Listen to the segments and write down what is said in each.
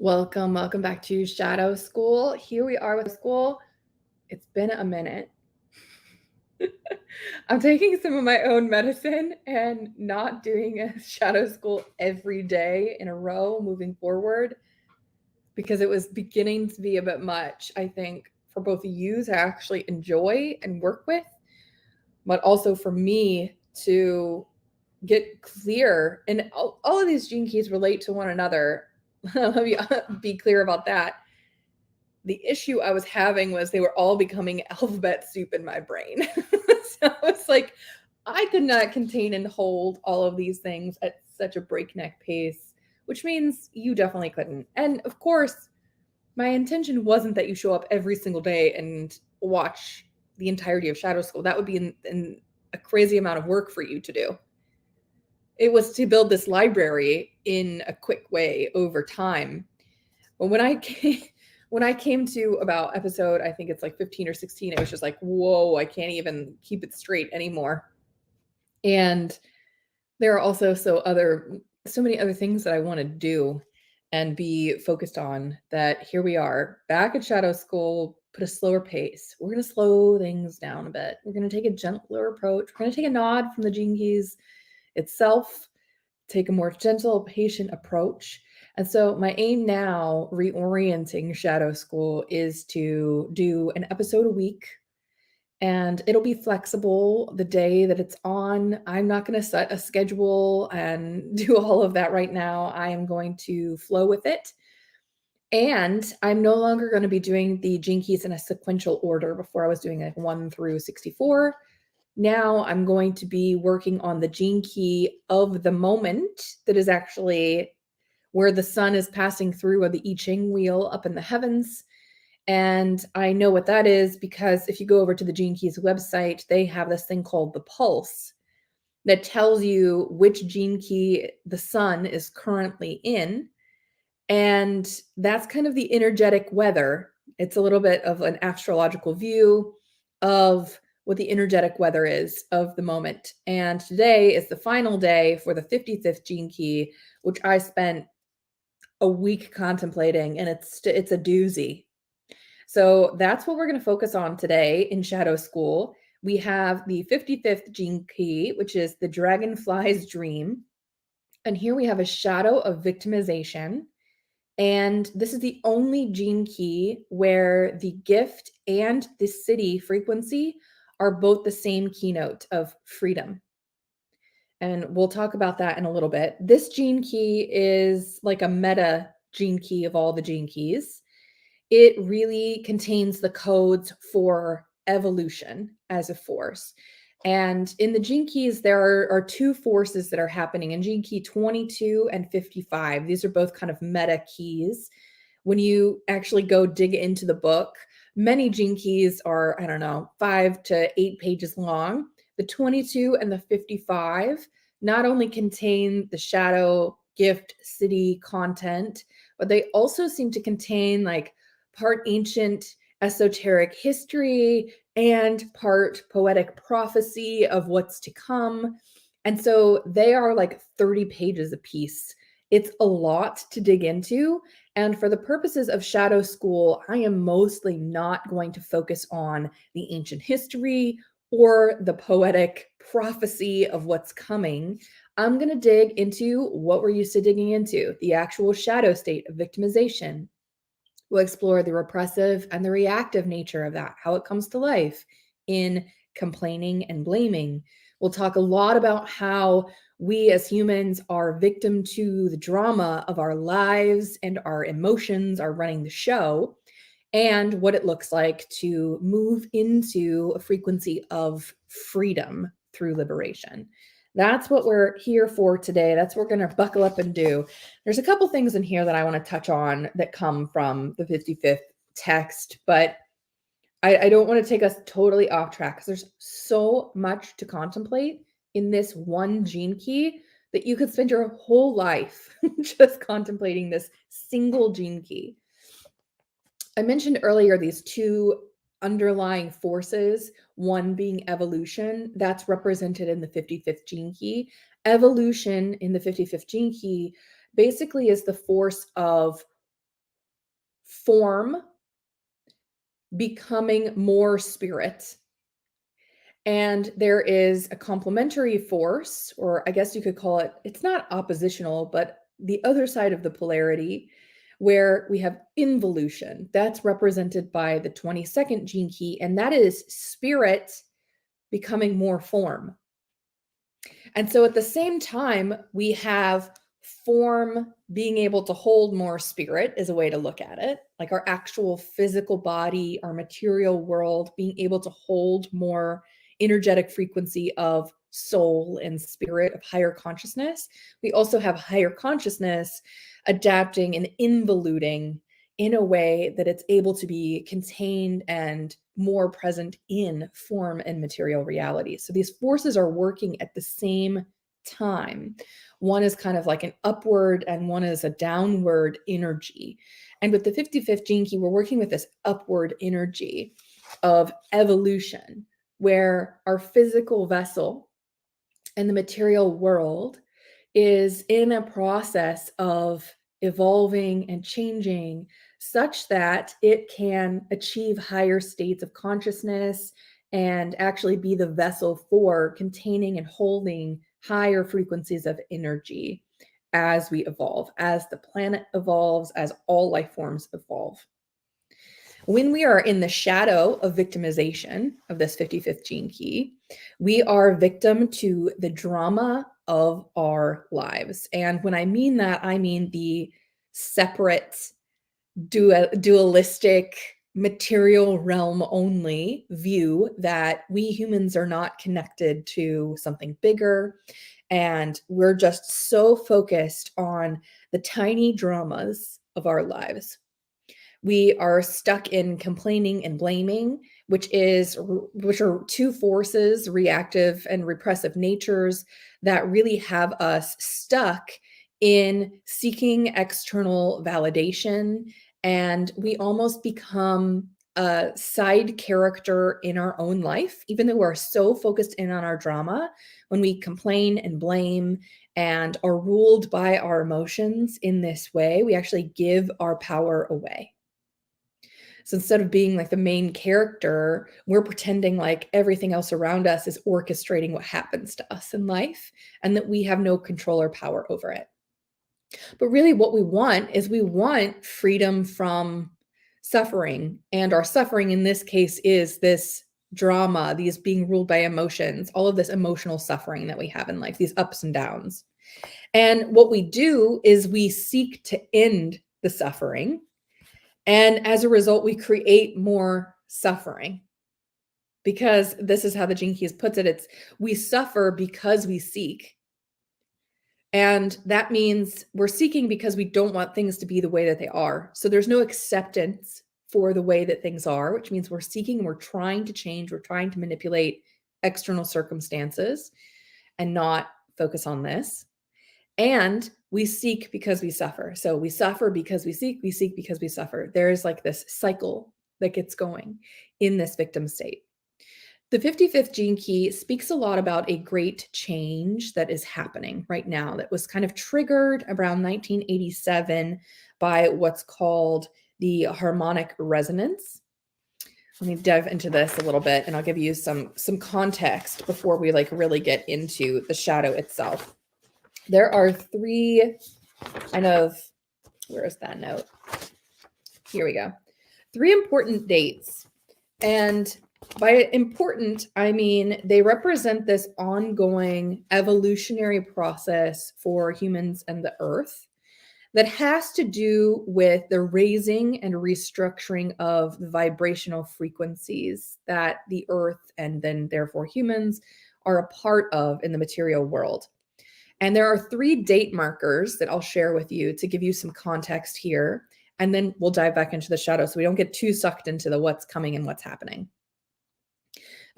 Welcome back to Shadow School. Here we are with school. It's been a minute. I'm taking some of my own medicine and not doing a shadow school every day in a row moving forward because it was beginning to be a bit much, I think, for both of you to actually enjoy and work with, but also for me to get clear. And all of these gene keys relate to one another. Let me be clear about that. The issue I was having was they were all becoming alphabet soup in my brain. So it's like I could not contain and hold all of these things at such a breakneck pace, which means you definitely couldn't. And of course, my intention wasn't that you show up every single day and watch the entirety of Shadow School. That would be a crazy amount of work for you to do. It was to build this library in a quick way over time. But when I came to about episode, I think it's like 15 or 16, it was just like, whoa, I can't even keep it straight anymore. And there are also so many other things that I want to do and be focused on, that here we are back at Shadow School, put a slower pace. We're going to slow things down a bit. We're going to take a gentler approach. We're going to take a nod from the Gene Keys itself, take a more gentle, patient approach. And so my aim now, reorienting Shadow School, is to do an episode a week, and it'll be flexible the day that it's on. I'm not going to set a schedule and do all of that right now. I am going to flow with it. And I'm no longer going to be doing the gene keys in a sequential order. Before, I was doing like 1 through 64. Now I'm going to be working on the gene key of the moment, that is actually where the sun is passing through the I Ching wheel up in the heavens. And I know what that is because if you go over to the Gene Keys website, they have this thing called the pulse that tells you which gene key the sun is currently in. And that's kind of the energetic weather. It's a little bit of an astrological view of what the energetic weather is of the moment. And today is the final day for the 55th gene key, which I spent a week contemplating, and it's a doozy. So that's what we're going to focus on today in Shadow School. We have the 55th gene key, which is the dragonfly's dream. And here we have a shadow of victimization. And this is the only gene key where the gift and the Siddhi frequency are both the same keynote of freedom. And we'll talk about that in a little bit. This gene key is like a meta gene key of all the gene keys. It really contains the codes for evolution as a force. And in the gene keys, there are two forces that are happening in gene key 22 and 55. These are both kind of meta keys. When you actually go dig into the book, many gene keys are, 5 to 8 pages long. The 22 and the 55 not only contain the shadow, gift, Siddhi content, but they also seem to contain like part ancient esoteric history and part poetic prophecy of what's to come. And so they are like 30 pages a piece. It's a lot to dig into. And for the purposes of Shadow School, I am mostly not going to focus on the ancient history or the poetic prophecy of what's coming. I'm going to dig into what we're used to digging into, the actual shadow state of victimization. We'll explore the repressive and the reactive nature of that, how it comes to life in complaining and blaming. We'll talk a lot about how we as humans are victim to the drama of our lives, and our emotions are running the show, and what it looks like to move into a frequency of freedom through liberation. That's what we're here for today. That's what we're going to buckle up and do. There's a couple things in here that I want to touch on that come from the 55th text, but I don't want to take us totally off track because there's so much to contemplate in this one gene key that you could spend your whole life just contemplating this single gene key. I mentioned earlier these two underlying forces, one being evolution, that's represented in the 55th gene key. Evolution in the 55th gene key basically is the force of form becoming more spirit. And there is a complementary force, or I guess you could call it, it's not oppositional, but the other side of the polarity, where we have involution. That's represented by the 22nd gene key, and that is spirit becoming more form. And so at the same time, we have form being able to hold more spirit is a way to look at it, like our actual physical body, our material world being able to hold more energetic frequency of soul and spirit, of higher consciousness. We also have higher consciousness adapting and involuting in a way that it's able to be contained and more present in form and material reality. So these forces are working at the same time. One is kind of like an upward and one is a downward energy. And with the 55th gene key, we're working with this upward energy of evolution, where our physical vessel and the material world is in a process of evolving and changing such that it can achieve higher states of consciousness and actually be the vessel for containing and holding higher frequencies of energy as we evolve, as the planet evolves, as all life forms evolve. When we are in the shadow of victimization of this 55th gene key, we are victim to the drama of our lives. And when I mean that, I mean the separate, dualistic, material realm only view that we humans are not connected to something bigger. And we're just so focused on the tiny dramas of our lives. We are stuck in complaining and blaming, which are two forces, reactive and repressive natures, that really have us stuck in seeking external validation. And we almost become a side character in our own life, even though we're so focused in on our drama. When we complain and blame and are ruled by our emotions in this way, we actually give our power away. So instead of being like the main character, we're pretending like everything else around us is orchestrating what happens to us in life and that we have no control or power over it. But really, what we want is we want freedom from suffering. And our suffering in this case is this drama, these being ruled by emotions, all of this emotional suffering that we have in life, these ups and downs. And what we do is we seek to end the suffering. And as a result, we create more suffering, because this is how the Gene Keys puts it. It's we suffer because we seek. And that means we're seeking because we don't want things to be the way that they are. So there's no acceptance for the way that things are, which means we're seeking, we're trying to change, we're trying to manipulate external circumstances and not focus on this. And we seek because we suffer. So we suffer because we seek because we suffer. There's like this cycle that gets going in this victim state. The 55th gene key speaks a lot about a great change that is happening right now that was kind of triggered around 1987 by what's called the harmonic resonance. Let me dive into this a little bit and I'll give you some context before we like really get into the shadow itself. There are three where is that note? Here we go. 3 important dates. And by important, I mean they represent this ongoing evolutionary process for humans and the earth that has to do with the raising and restructuring of the vibrational frequencies that the earth and then therefore humans are a part of in the material world. And there are 3 date markers that I'll share with you to give you some context here. And then we'll dive back into the shadow so we don't get too sucked into the what's coming and what's happening.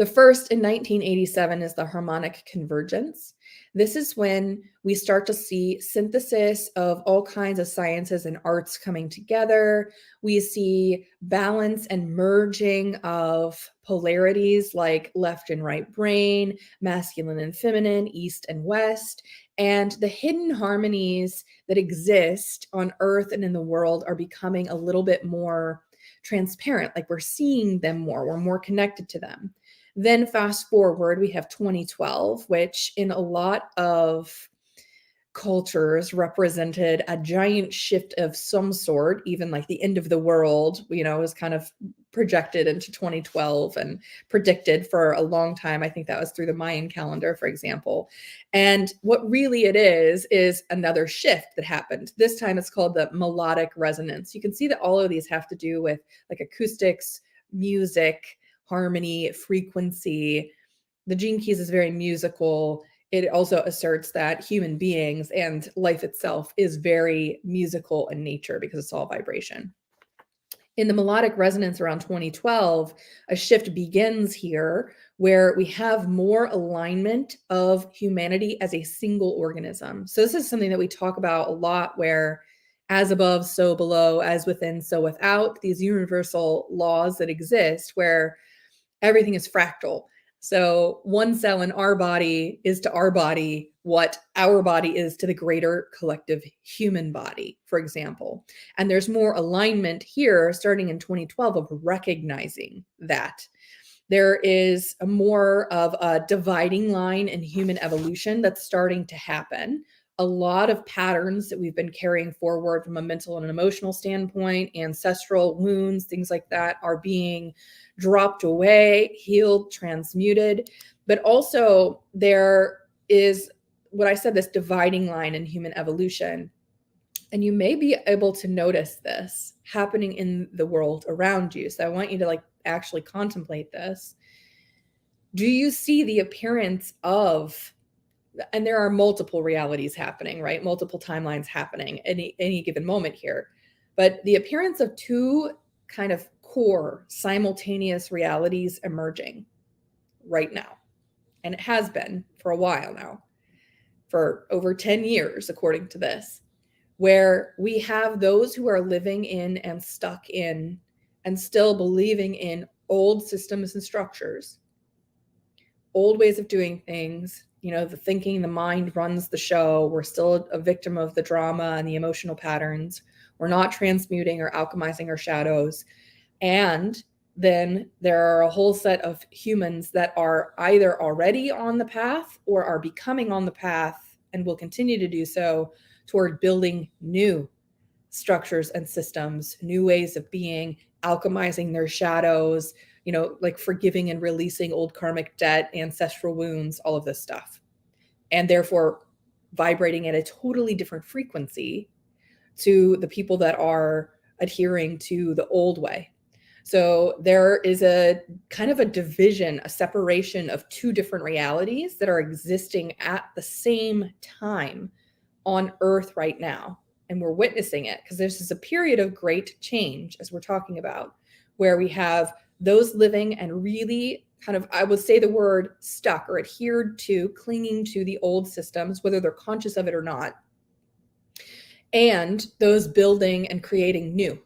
The first in 1987 is the harmonic convergence. This is when we start to see synthesis of all kinds of sciences and arts coming together. We see balance and merging of polarities like left and right brain, masculine and feminine, east and west. And the hidden harmonies that exist on earth and in the world are becoming a little bit more transparent. Like we're seeing them more, we're more connected to them. Then fast forward, we have 2012, which in a lot of cultures represented a giant shift of some sort, even like the end of the world, was kind of projected into 2012 and predicted for a long time. I think that was through the Mayan calendar, for example. And what really it is another shift that happened. This time it's called the melodic resonance. You can see that all of these have to do with like acoustics, music, harmony, frequency. The Gene Keys is very musical. It also asserts that human beings and life itself is very musical in nature because it's all vibration. In the melodic resonance around 2012, a shift begins here where we have more alignment of humanity as a single organism. So this is something that we talk about a lot, where as above, so below, as within, so without, these universal laws that exist where everything is fractal. So one cell in our body is to our body what our body is to the greater collective human body, for example. And there's more alignment here starting in 2012 of recognizing that. There is a more of a dividing line in human evolution that's starting to happen. A lot of patterns that we've been carrying forward from a mental and an emotional standpoint, ancestral wounds, things like that, are being dropped away, healed, transmuted. But also there is what I said, this dividing line in human evolution. And you may be able to notice this happening in the world around you. So I want you to actually contemplate this. Do you see the appearance of, and there are multiple realities happening, right? Multiple timelines happening any given moment here. But the appearance of two kind of core simultaneous realities emerging right now. And it has been for a while now, for over 10 years, according to this, where we have those who are living in and stuck in and still believing in old systems and structures, old ways of doing things. The thinking, the mind runs the show. We're still a victim of the drama and the emotional patterns. We're not transmuting or alchemizing our shadows. And then there are a whole set of humans that are either already on the path or are becoming on the path and will continue to do so toward building new structures and systems, new ways of being, alchemizing their shadows, like forgiving and releasing old karmic debt, ancestral wounds, all of this stuff. And therefore vibrating at a totally different frequency to the people that are adhering to the old way. So there is a kind of a division, a separation of two different realities that are existing at the same time on Earth right now. And we're witnessing it because this is a period of great change, as we're talking about, where we have those living and really kind of, I would say the word stuck or adhered to, clinging to the old systems, whether they're conscious of it or not, and those building and creating new.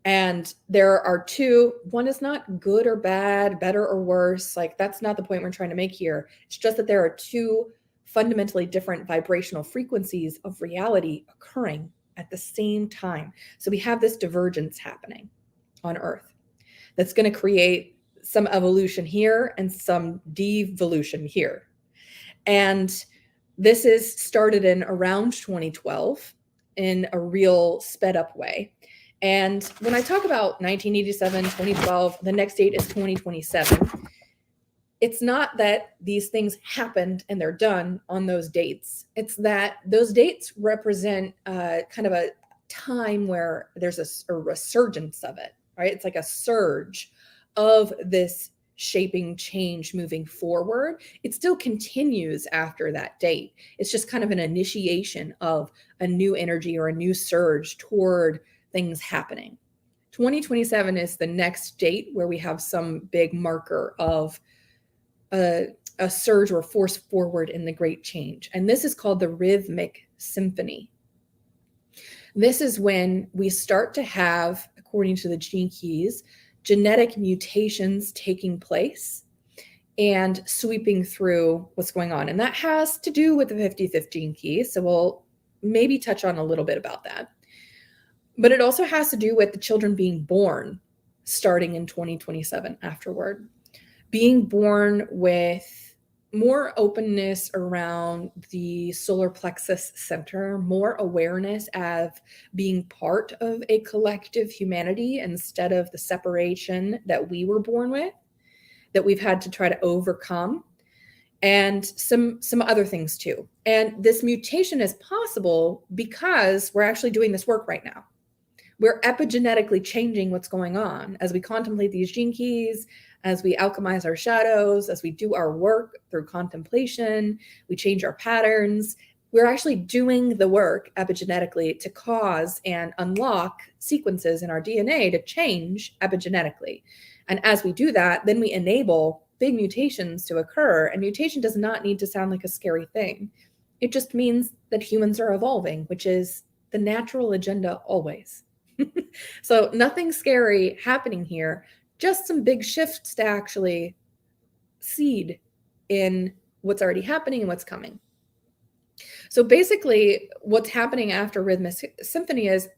And there are two, one is not good or bad, better or worse. Like, that's not the point we're trying to make here. It's just that there are two fundamentally different vibrational frequencies of reality occurring at the same time. So we have this divergence happening on Earth that's going to create some evolution here and some devolution here. And this is started in around 2012 in a real sped up way. And when I talk about 1987, 2012, the next date is 2027. It's not that these things happened and they're done on those dates. It's that those dates represent kind of a time where there's a resurgence of it, right? It's like a surge of this shaping change moving forward. It still continues after that date. It's just kind of an initiation of a new energy or a new surge toward things happening. 2027 is the next date where we have some big marker of a surge or force forward in the great change. And this is called the rhythmic symphony. This is when we start to have, according to the gene keys, genetic mutations taking place and sweeping through what's going on. And that has to do with the 55th gene key. So we'll maybe touch on a little bit about that. But it also has to do with the children being born starting in 2027 afterward. Being born with more openness around the solar plexus center, more awareness of being part of a collective humanity instead of the separation that we were born with, that we've had to try to overcome, and some other things too. And this mutation is possible because we're actually doing this work right now. We're epigenetically changing what's going on as we contemplate these gene keys, as we alchemize our shadows, as we do our work through contemplation, we change our patterns. We're actually doing the work epigenetically to cause and unlock sequences in our DNA to change epigenetically. And as we do that, then we enable big mutations to occur. And mutation does not need to sound like a scary thing. It just means that humans are evolving, which is the natural agenda always. So nothing scary happening here, just some big shifts to actually seed in what's already happening and what's coming. So basically what's happening after rhythmic symphony is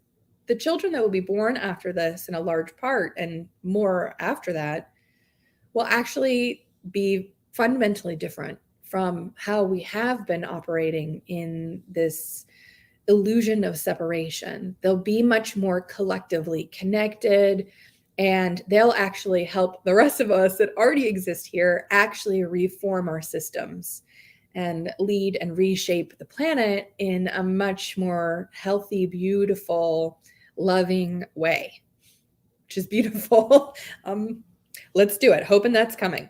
the children that will be born after this, in a large part and more after that, will actually be fundamentally different from how we have been operating in this illusion of separation. They'll be much more collectively connected, and they'll actually help the rest of us that already exist here actually reform our systems and lead and reshape the planet in a much more healthy, beautiful, loving way, which is beautiful. Let's do it. Hoping that's coming.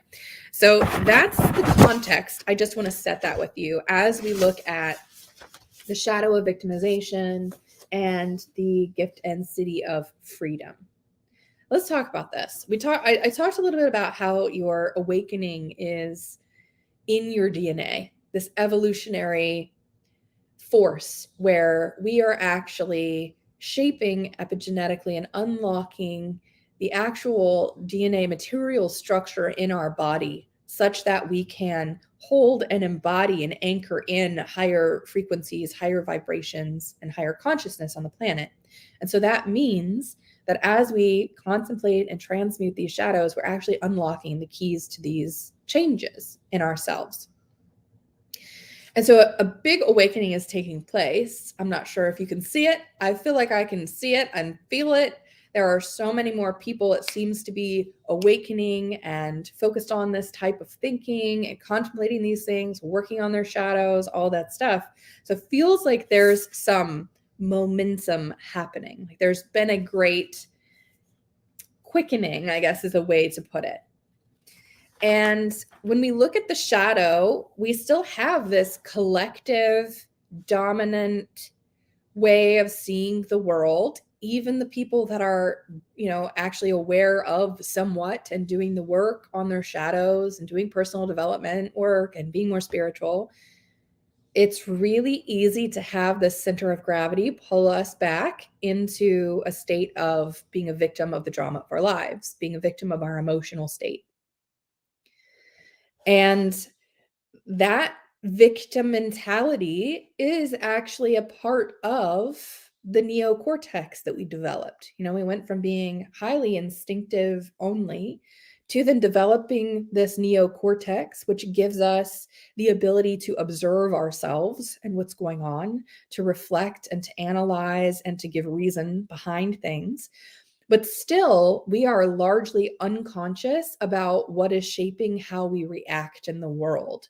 So that's the context. I just want to set that with you as we look at the shadow of victimization and the gift and siddhi of freedom. Let's talk about this. I talked a little bit about how your awakening is in your DNA, this evolutionary force where we are actually shaping epigenetically and unlocking the actual DNA material structure in our body such that we can hold and embody and anchor in higher frequencies, higher vibrations, and higher consciousness on the planet. And so that means that as we contemplate and transmute these shadows, we're actually unlocking the keys to these changes in ourselves. And so a big awakening is taking place. I'm not sure if you can see it. I feel like I can see it and feel it. There are so many more people, it seems to be, awakening and focused on this type of thinking and contemplating these things, working on their shadows, all that stuff. So it feels like there's some momentum happening. Like there's been a great quickening, I guess is a way to put it. And when we look at the shadow, we still have this collective, dominant way of seeing the world. Even the people that are, actually aware of somewhat and doing the work on their shadows and doing personal development work and being more spiritual, it's really easy to have this center of gravity pull us back into a state of being a victim of the drama of our lives, being a victim of our emotional state. And that victim mentality is actually a part of the neocortex that we developed. We went from being highly instinctive only to then developing this neocortex, which gives us the ability to observe ourselves and what's going on, to reflect and to analyze and to give reason behind things. But still, we are largely unconscious about what is shaping how we react in the world.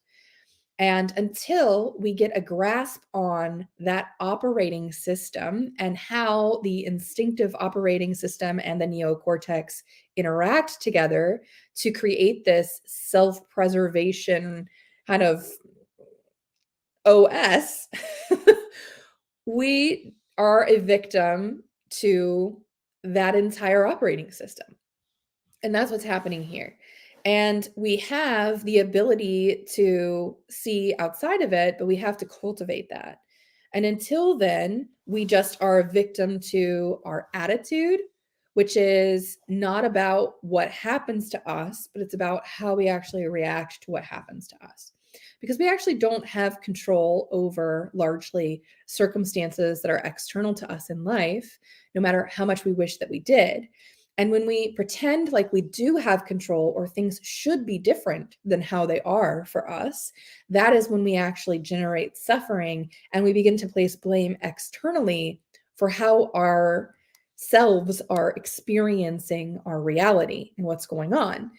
And until we get a grasp on that operating system and how the instinctive operating system and the neocortex interact together to create this self-preservation kind of OS, we are a victim to that entire operating system. And that's what's happening here. And we have the ability to see outside of it, but we have to cultivate that. And until then, we just are a victim to our attitude, which is not about what happens to us, but it's about how we actually react to what happens to us. Because we actually don't have control over largely circumstances that are external to us in life, no matter how much we wish that we did. And when we pretend like we do have control or things should be different than how they are for us, that is when we actually generate suffering and we begin to place blame externally for how our selves are experiencing our reality and what's going on.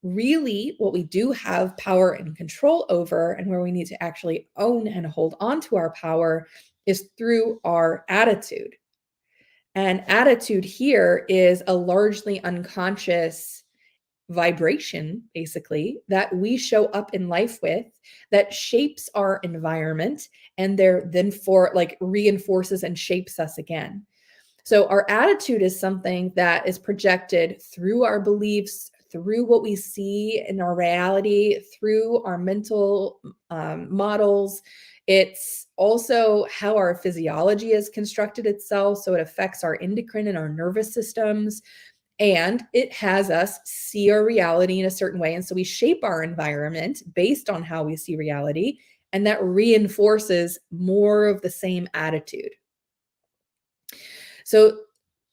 Really, what we do have power and control over, and where we need to actually own and hold on to our power, is through our attitude. And attitude here is a largely unconscious vibration, basically, that we show up in life with that shapes our environment and then for like reinforces and shapes us again. So our attitude is something that is projected through our beliefs, through what we see in our reality, through our mental models. It's also how our physiology has constructed itself. So it affects our endocrine and our nervous systems. And it has us see our reality in a certain way. And so we shape our environment based on how we see reality. And that reinforces more of the same attitude. So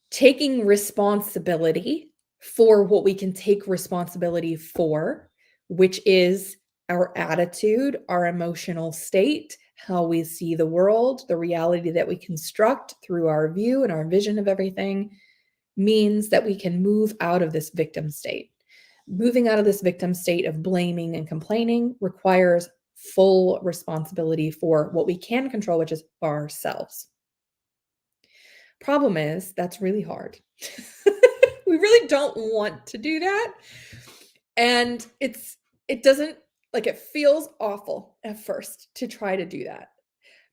taking responsibility for what we can take responsibility for, which is our attitude, our emotional state, how we see the world, the reality that we construct through our view and our vision of everything, means that we can move out of this victim state. Moving out of this victim state of blaming and complaining requires full responsibility for what we can control, which is ourselves. Problem is, that's really hard. We really don't want to do that. And it doesn't, like, it feels awful at first to try to do that,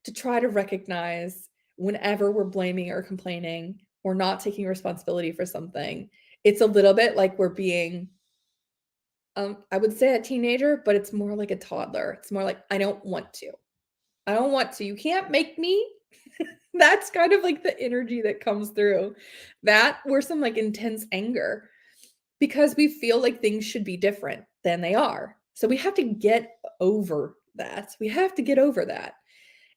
to try to recognize whenever we're blaming or complaining or not taking responsibility for something. It's a little bit like we're being, I would say a teenager, but it's more like a toddler. It's more like, I don't want to. I don't want to. You can't make me. That's kind of like the energy that comes through. That or some like intense anger because we feel like things should be different than they are. So we have to get over that. We have to get over that.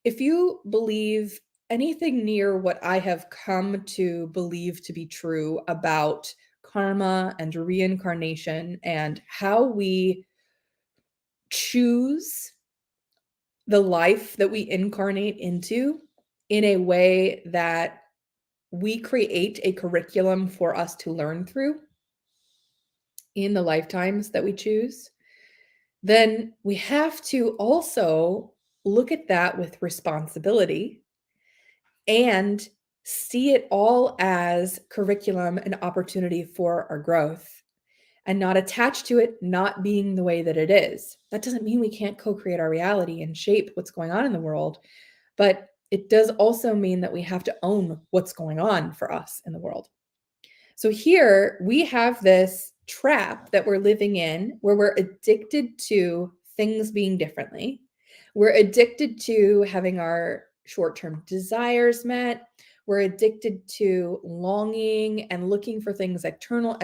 If you believe anything near what I have come to believe to be true about karma and reincarnation and how we choose the life that we incarnate into in a way that we create a curriculum for us to learn through in the lifetimes that we choose, then we have to also look at that with responsibility and see it all as curriculum and opportunity for our growth and not attach to it not being the way that it is. That doesn't mean we can't co-create our reality and shape what's going on in the world, but it does also mean that we have to own what's going on for us in the world. So here we have this trap that we're living in where we're addicted to things being differently. We're addicted to having our short-term desires met. We're addicted to longing and looking for things external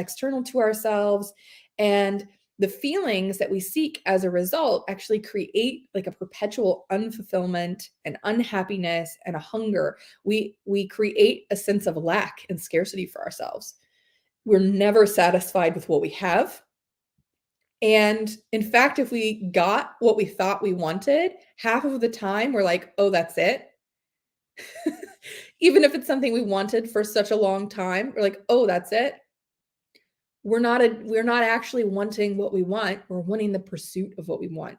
to ourselves. And the feelings that we seek as a result actually create like a perpetual unfulfillment and unhappiness and a hunger. We create a sense of lack and scarcity for ourselves. We're never satisfied with what we have. And in fact, if we got what we thought we wanted, half of the time we're like, oh, that's it. Even if it's something we wanted for such a long time, we're like, oh, that's it. We're not actually wanting what we want. We're wanting the pursuit of what we want.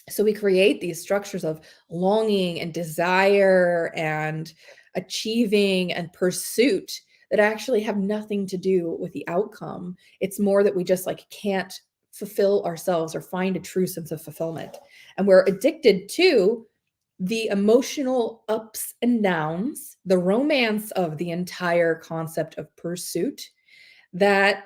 So we create these structures of longing and desire and achieving and pursuit that actually have nothing to do with the outcome. It's more that we just like can't fulfill ourselves or find a true sense of fulfillment. And we're addicted to the emotional ups and downs, the romance of the entire concept of pursuit that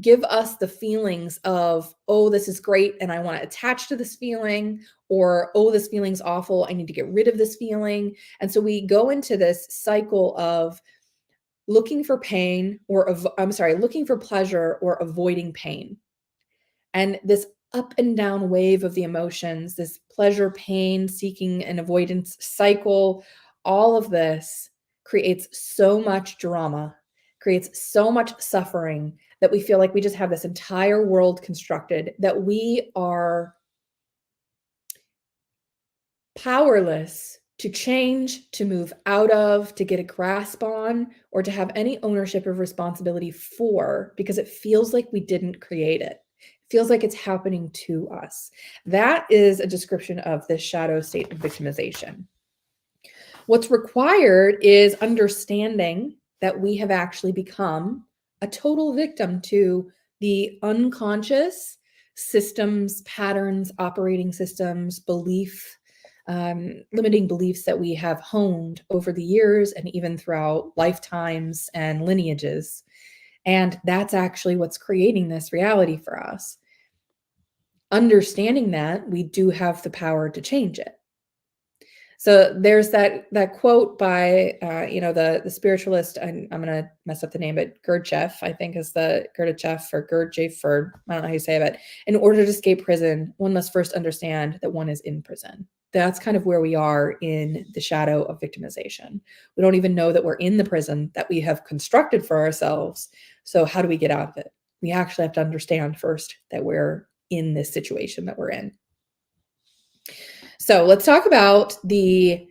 give us the feelings of, oh, this is great and I want to attach to this feeling, or, oh, this feeling's awful, I need to get rid of this feeling. And so we go into this cycle of looking for pain or, looking for pleasure or avoiding pain. And this up and down wave of the emotions, this pleasure, pain, seeking, and avoidance cycle, all of this creates so much drama, creates so much suffering that we feel like we just have this entire world constructed that we are powerless to change, to move out of, to get a grasp on, or to have any ownership of responsibility for, because it feels like we didn't create it. It feels like it's happening to us. That is a description of this shadow state of victimization. What's required is understanding that we have actually become a total victim to the unconscious systems, patterns, operating systems, limiting beliefs that we have honed over the years and even throughout lifetimes and lineages. And that's actually what's creating this reality for us. Understanding that, we do have the power to change it. So there's that quote by the spiritualist, and I'm going to mess up the name, but Gurdjieff, I think is the Gurdjieff or Gurdjieff, or I don't know how you say it, but in order to escape prison, one must first understand that one is in prison. That's kind of where we are in the shadow of victimization. We don't even know that we're in the prison that we have constructed for ourselves. So how do we get out of it? We actually have to understand first that we're in this situation that we're in. So let's talk about the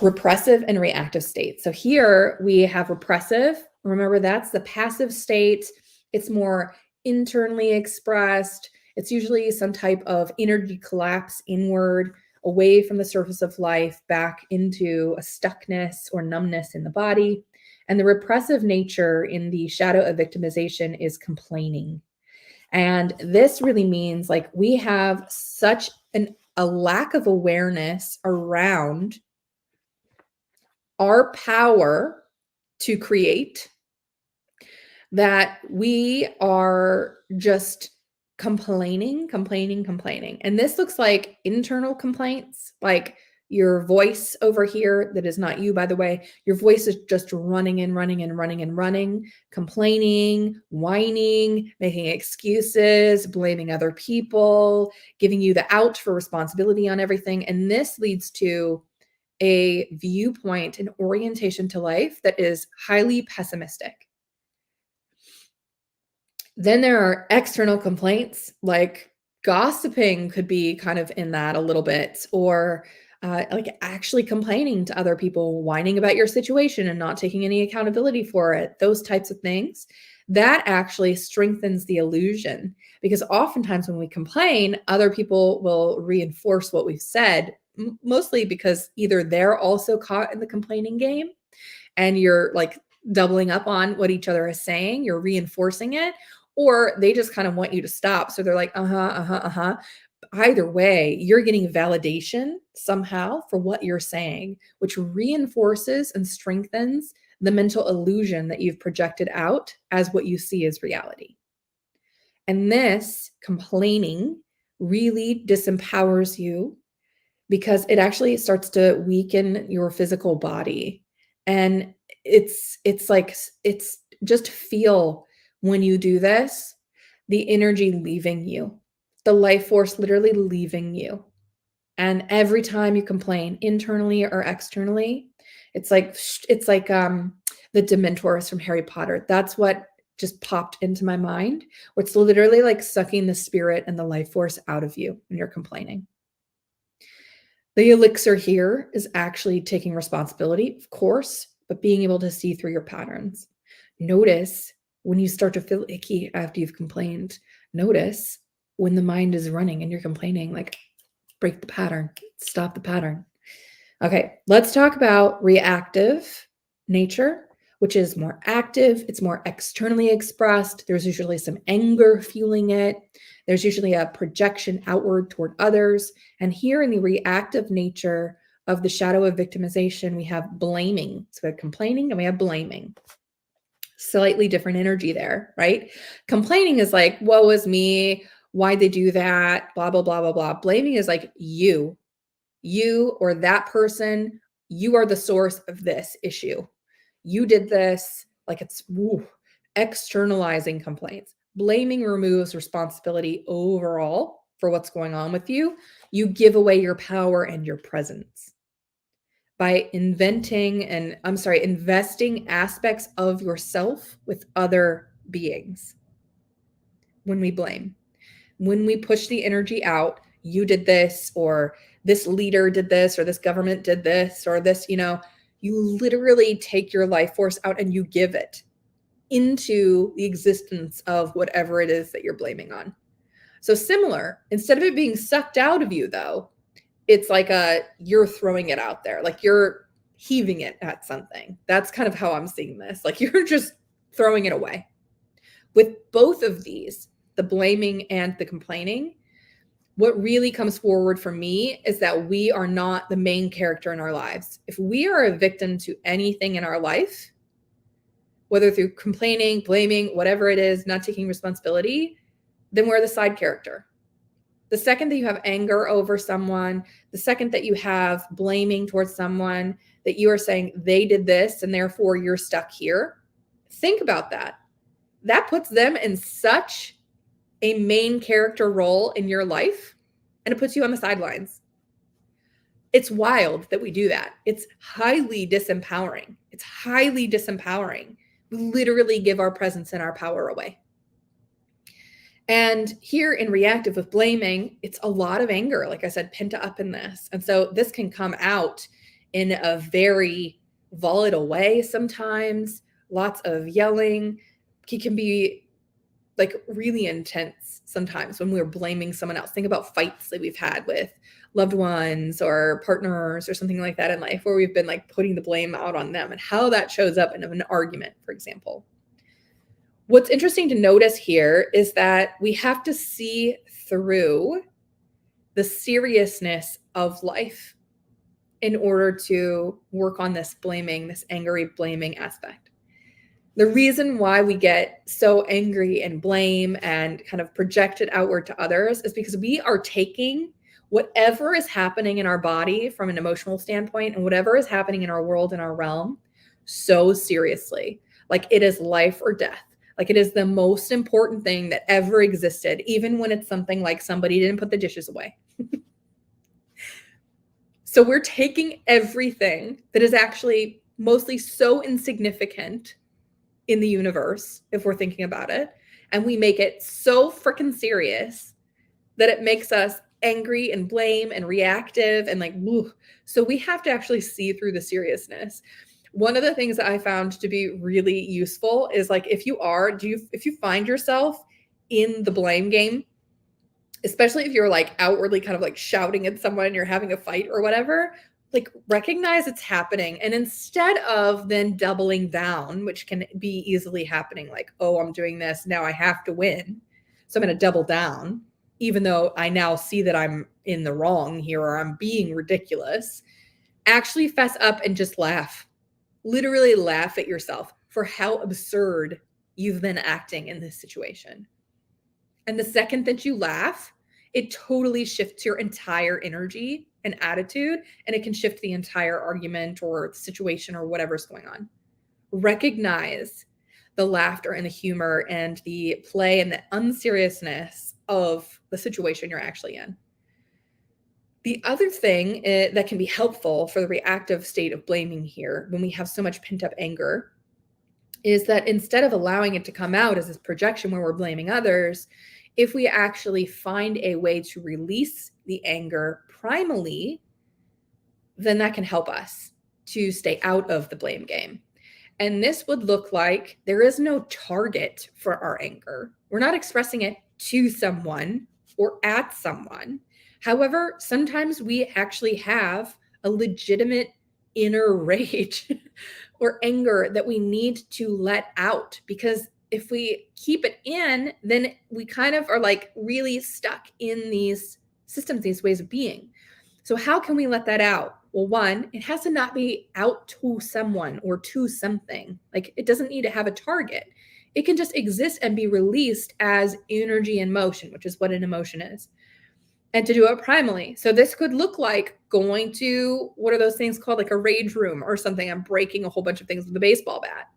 repressive and reactive state. So here we have repressive. Remember, that's the passive state. It's more internally expressed. It's usually some type of energy collapse inward, away from the surface of life, back into a stuckness or numbness in the body. And the repressive nature in the shadow of victimization is complaining. And this really means like we have such a lack of awareness around our power to create that we are just complaining. And this looks like internal complaints, like your voice over here, that is not you, by the way. Your voice is just running, complaining, whining, making excuses, blaming other people, giving you the out for responsibility on everything. And this leads to a viewpoint, an orientation to life that is highly pessimistic. Then there are external complaints, like gossiping could be kind of in that a little bit, or like actually complaining to other people, whining about your situation and not taking any accountability for it, those types of things. That actually strengthens the illusion, because oftentimes when we complain, other people will reinforce what we've said, mostly because either they're also caught in the complaining game and you're like doubling up on what each other is saying, you're reinforcing it, or they just kind of want you to stop. So they're like, Either way, you're getting validation somehow for what you're saying, which reinforces and strengthens the mental illusion that you've projected out as what you see as reality. And this complaining really disempowers you, because it actually starts to weaken your physical body. And it's just feel when you do this, the energy leaving you, the life force literally leaving you. And every time you complain, internally or externally, it's like the Dementors from Harry Potter. That's what just popped into my mind, where it's literally like sucking the spirit and the life force out of you when you're complaining. The elixir here is actually taking responsibility, of course, but being able to see through your patterns. Notice when you start to feel icky after you've complained. Notice when the mind is running and you're complaining, like break the pattern, stop the pattern. Okay, let's talk about reactive nature, which is more active. It's more externally expressed. There's usually some anger fueling it. There's usually a projection outward toward others. And here in the reactive nature of the shadow of victimization, we have blaming. So we have complaining and we have blaming. Slightly different energy there, right? Complaining is like, woe is me, why'd they do that, blah, blah, blah, blah, blah. Blaming is like you or that person, you are the source of this issue. You did this, like it's externalizing complaints. Blaming removes responsibility overall for what's going on with you. You give away your power and your presence by investing aspects of yourself with other beings. When we blame, when we push the energy out, you did this, or this leader did this, or this government did this, or this, you literally take your life force out and you give it into the existence of whatever it is that you're blaming on. So similar, instead of it being sucked out of you though, it's like you're throwing it out there, like you're heaving it at something. That's kind of how I'm seeing this. Like you're just throwing it away. With both of these, the blaming and the complaining, what really comes forward for me is that we are not the main character in our lives. If we are a victim to anything in our life, whether through complaining, blaming, whatever it is, not taking responsibility, then we're the side character. The second that you have anger over someone, the second that you have blaming towards someone, that you are saying they did this and therefore you're stuck here, think about that. That puts them in such a main character role in your life, and it puts you on the sidelines. It's wild that we do that. It's highly disempowering. We literally give our presence and our power away. And here in reactive with blaming, it's a lot of anger, like I said, pent up in this. And so this can come out in a very volatile way sometimes, lots of yelling. It can be like really intense sometimes when we're blaming someone else. Think about fights that we've had with loved ones or partners or something like that in life, where we've been like putting the blame out on them, and how that shows up in an argument, for example. What's interesting to notice here is that we have to see through the seriousness of life in order to work on this blaming, this angry blaming aspect. The reason why we get so angry and blame and kind of project it outward to others is because we are taking whatever is happening in our body from an emotional standpoint and whatever is happening in our world, in our realm, so seriously. Like it is life or death. Like it is the most important thing that ever existed, even when it's something like somebody didn't put the dishes away. So we're taking everything that is actually mostly so insignificant in the universe, if we're thinking about it, and we make it so freaking serious that it makes us angry and blame and reactive and like, woo. So we have to actually see through the seriousness. One of the things that I found to be really useful is like, if you find yourself in the blame game, especially if you're like outwardly kind of like shouting at someone and you're having a fight or whatever, like recognize it's happening. And instead of then doubling down, which can be easily happening, like, oh, I'm doing this, now I have to win, so I'm going to double down, even though I now see that I'm in the wrong here or I'm being ridiculous. Actually fess up and just laugh. Literally laugh at yourself for how absurd you've been acting in this situation. And the second that you laugh, it totally shifts your entire energy and attitude, and it can shift the entire argument or the situation or whatever's going on. Recognize the laughter and the humor and the play and the unseriousness of the situation you're actually in. The other thing that can be helpful for the reactive state of blaming here, when we have so much pent-up anger, is that instead of allowing it to come out as this projection where we're blaming others, if we actually find a way to release the anger primally, then that can help us to stay out of the blame game. And this would look like there is no target for our anger. We're not expressing it to someone or at someone. However, sometimes we actually have a legitimate inner rage or anger that we need to let out, because if we keep it in, then we kind of are like really stuck in these systems, these ways of being. So how can we let that out? Well, one, it has to not be out to someone or to something. Like, it doesn't need to have a target. It can just exist and be released as energy in motion, which is what an emotion is. And to do it primally. So this could look like going to, what are those things called? Like a rage room or something. I'm breaking a whole bunch of things with a baseball bat.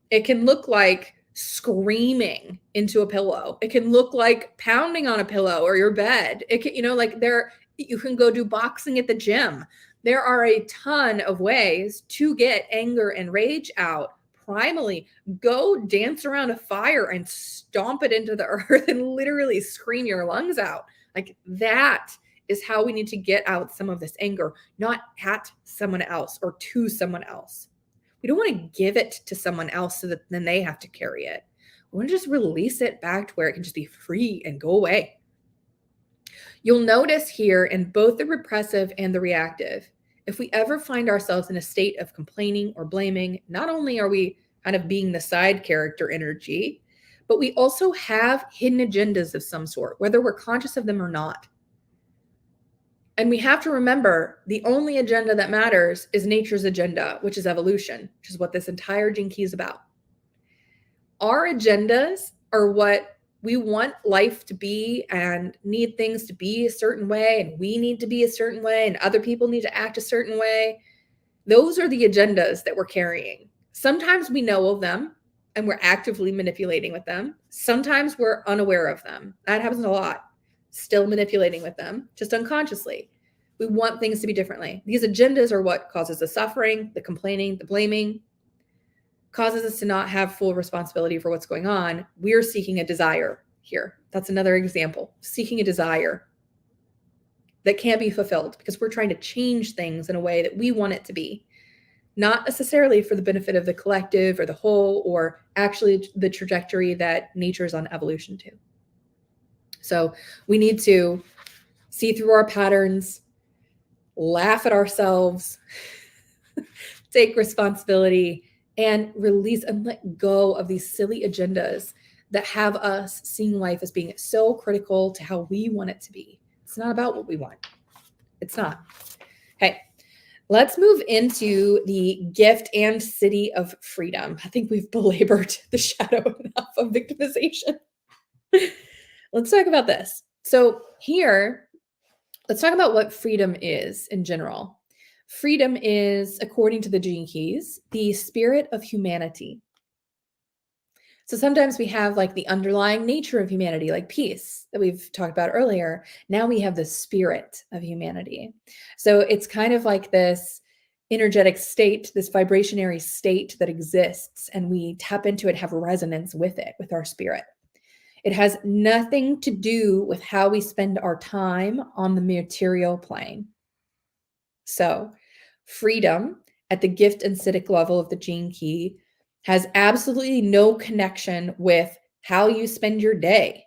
It can look like screaming into a pillow. It can look like pounding on a pillow or your bed. It can, like you can go do boxing at the gym. There are a ton of ways to get anger and rage out primally. Go dance around a fire and stomp it into the earth and literally scream your lungs out. Like, that is how we need to get out some of this anger, not at someone else or to someone else. We don't want to give it to someone else so that then they have to carry it. We want to just release it back to where it can just be free and go away. You'll notice here in both the repressive and the reactive, if we ever find ourselves in a state of complaining or blaming, not only are we kind of being the side character energy, but we also have hidden agendas of some sort, whether we're conscious of them or not. And we have to remember the only agenda that matters is nature's agenda, which is evolution, which is what this entire Gene Key is about. Our agendas are what we want life to be and need things to be a certain way, and we need to be a certain way, and other people need to act a certain way. Those are the agendas that we're carrying. Sometimes we know of them and we're actively manipulating with them. Sometimes we're unaware of them. That happens a lot. Still manipulating with them, just unconsciously. We want things to be differently. These agendas are what causes the suffering, the complaining, the blaming, causes us to not have full responsibility for what's going on. We're seeking a desire here. That's another example. Seeking a desire that can't be fulfilled because we're trying to change things in a way that we want it to be, not necessarily for the benefit of the collective or the whole, or actually the trajectory that nature's on evolution to. So we need to see through our patterns, laugh at ourselves, take responsibility, and release and let go of these silly agendas that have us seeing life as being so critical to how we want it to be. It's not about what we want. It's not. Okay, let's move into the Gift and Siddhi of Freedom. I think we've belabored the shadow enough of victimization. Let's talk about this. So here, let's talk about what freedom is in general. Freedom is, according to the Gene Keys, the spirit of humanity. So sometimes we have like the underlying nature of humanity, like peace that we've talked about earlier. Now we have the spirit of humanity. So it's kind of like this energetic state, this vibrationary state that exists, and we tap into it, have resonance with it, with our spirit. It has nothing to do with how we spend our time on the material plane. So freedom at the gift and Siddhi level of the Gene Key has absolutely no connection with how you spend your day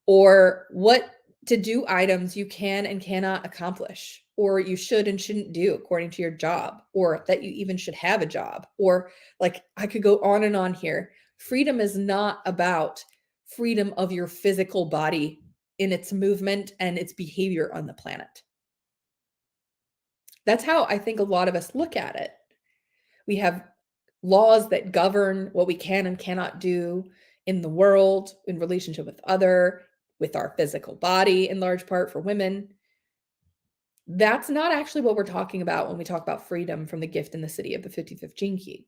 or what to-do items you can and cannot accomplish, or you should and shouldn't do according to your job, or that you even should have a job, or like I could go on and on here. Freedom is not about freedom of your physical body in its movement and its behavior on the planet. That's how I think a lot of us look at it. We have laws that govern what we can and cannot do in the world, in relationship with our physical body, in large part for women. That's not actually what we're talking about when we talk about freedom from the gift and the Siddhi of the 55th Gene Key.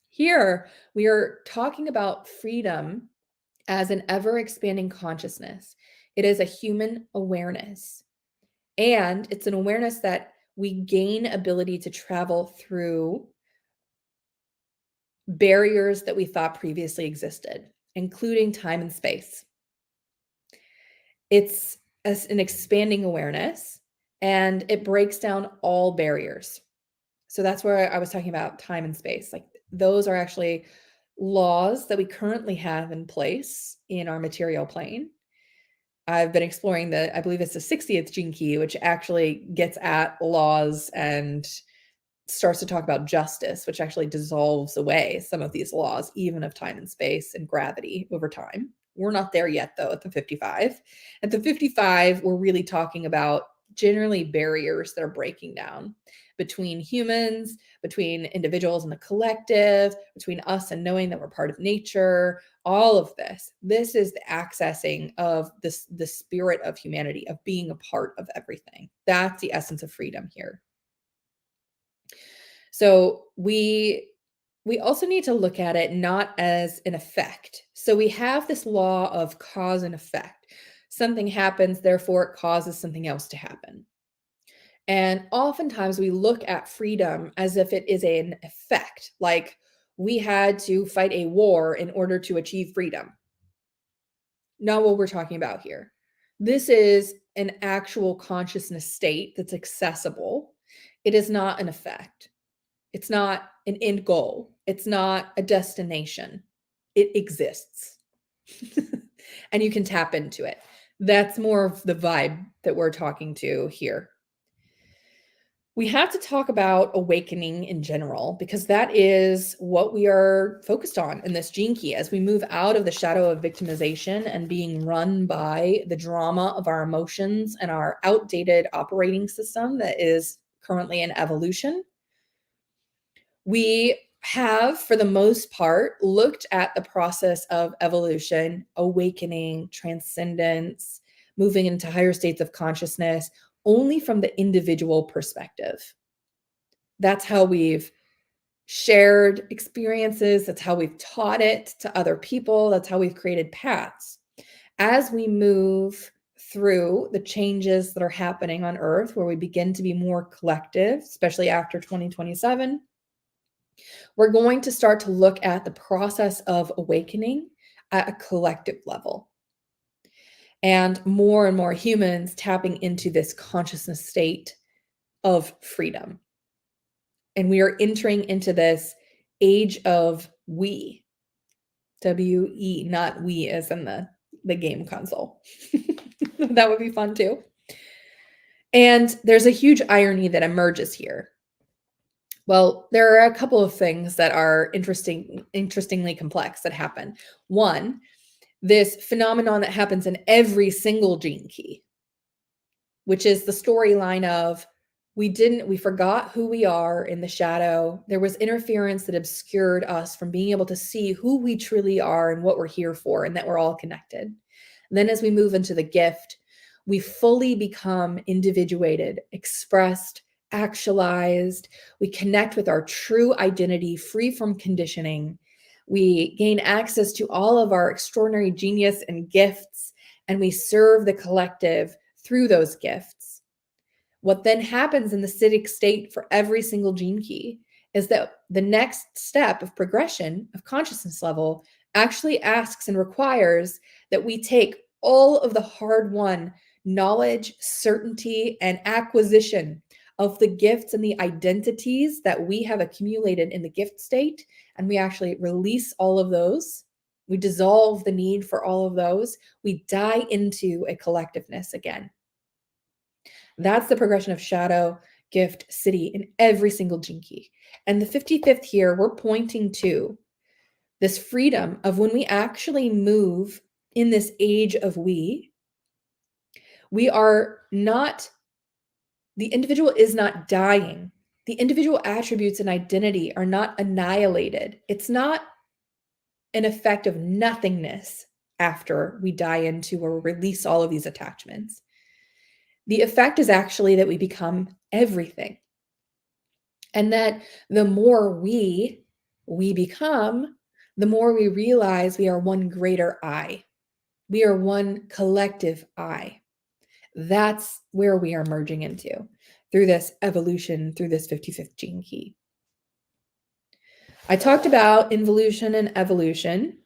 Here, we are talking about freedom as an ever-expanding consciousness. It is a human awareness. And it's an awareness that we gain ability to travel through barriers that we thought previously existed, including time and space. It's an expanding awareness, and it breaks down all barriers. So that's where I was talking about time and space. Like, those are actually laws that we currently have in place in our material plane. I've been exploring I believe it's the 60th Gene Key, which actually gets at laws and starts to talk about justice, which actually dissolves away some of these laws, even of time and space and gravity over time. We're not there yet, though, at the 55. At the 55, we're really talking about generally barriers that are breaking down between humans, between individuals and the collective, between us and knowing that we're part of nature. All of this is the accessing of the spirit of humanity, of being a part of everything. That's the essence of freedom here. So we also need to look at it not as an effect. So we have this law of cause and effect. Something happens, therefore it causes something else to happen. And oftentimes we look at freedom as if it is an effect, like we had to fight a war in order to achieve freedom. Not what we're talking about here. This is an actual consciousness state that's accessible. It is not an effect. It's not an end goal. It's not a destination. It exists. And you can tap into it. That's more of the vibe that we're talking to here. We have to talk about awakening in general, because that is what we are focused on in this gene key as we move out of the shadow of victimization and being run by the drama of our emotions and our outdated operating system that is currently in evolution. We have, for the most part, looked at the process of evolution, awakening, transcendence, moving into higher states of consciousness only from the individual perspective. That's how we've shared experiences. That's how we've taught it to other people. That's how we've created paths. As we move through the changes that are happening on Earth, where we begin to be more collective, especially after 2027, we're going to start to look at the process of awakening at a collective level. And more humans tapping into this consciousness state of freedom. And we are entering into this age of we. W-E, not we as in the game console. That would be fun too. And there's a huge irony that emerges here. Well, there are a couple of things that are interestingly complex that happen. One, this phenomenon that happens in every single gene key, which is the storyline of we forgot who we are in the shadow. There was interference that obscured us from being able to see who we truly are and what we're here for, and that we're all connected. And then as we move into the gift, we fully become individuated, expressed, actualized. We connect with our true identity, free from conditioning. We gain access to all of our extraordinary genius and gifts, and we serve the collective through those gifts. What then happens in the Siddhic state for every single gene key is that the next step of progression of consciousness level actually asks and requires that we take all of the hard-won knowledge, certainty, and acquisition of the gifts and the identities that we have accumulated in the gift state, and we actually release all of those. We dissolve the need for all of those. We die into a collectiveness again. That's the progression of shadow, gift, siddhi in every single gene key. And the 55th here, we're pointing to this freedom of when we actually move in this age of we are not, the individual is not dying. The individual attributes and identity are not annihilated. It's not an effect of nothingness after we die into or release all of these attachments. The effect is actually that we become everything. And that the more we become, the more we realize we are one greater I. We are one collective I. That's where we are merging into through this evolution, through this 55th gene key. I talked about involution and evolution.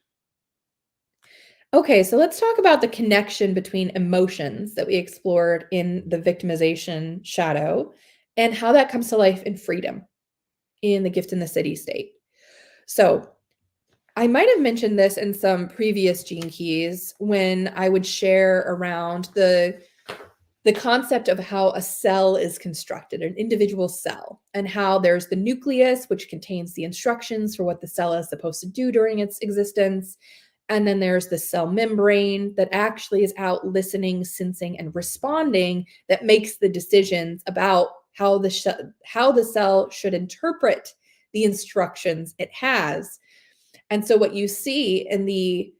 Okay, so let's talk about the connection between emotions that we explored in the victimization shadow and how that comes to life in freedom in the gift and the siddhi state. So I might have mentioned this in some previous gene keys when I would share around the concept of how a cell is constructed, an individual cell, and how there's the nucleus, which contains the instructions for what the cell is supposed to do during its existence. And then there's the cell membrane that actually is out listening, sensing, and responding, that makes the decisions about how the cell should interpret the instructions it has. And so what you see in the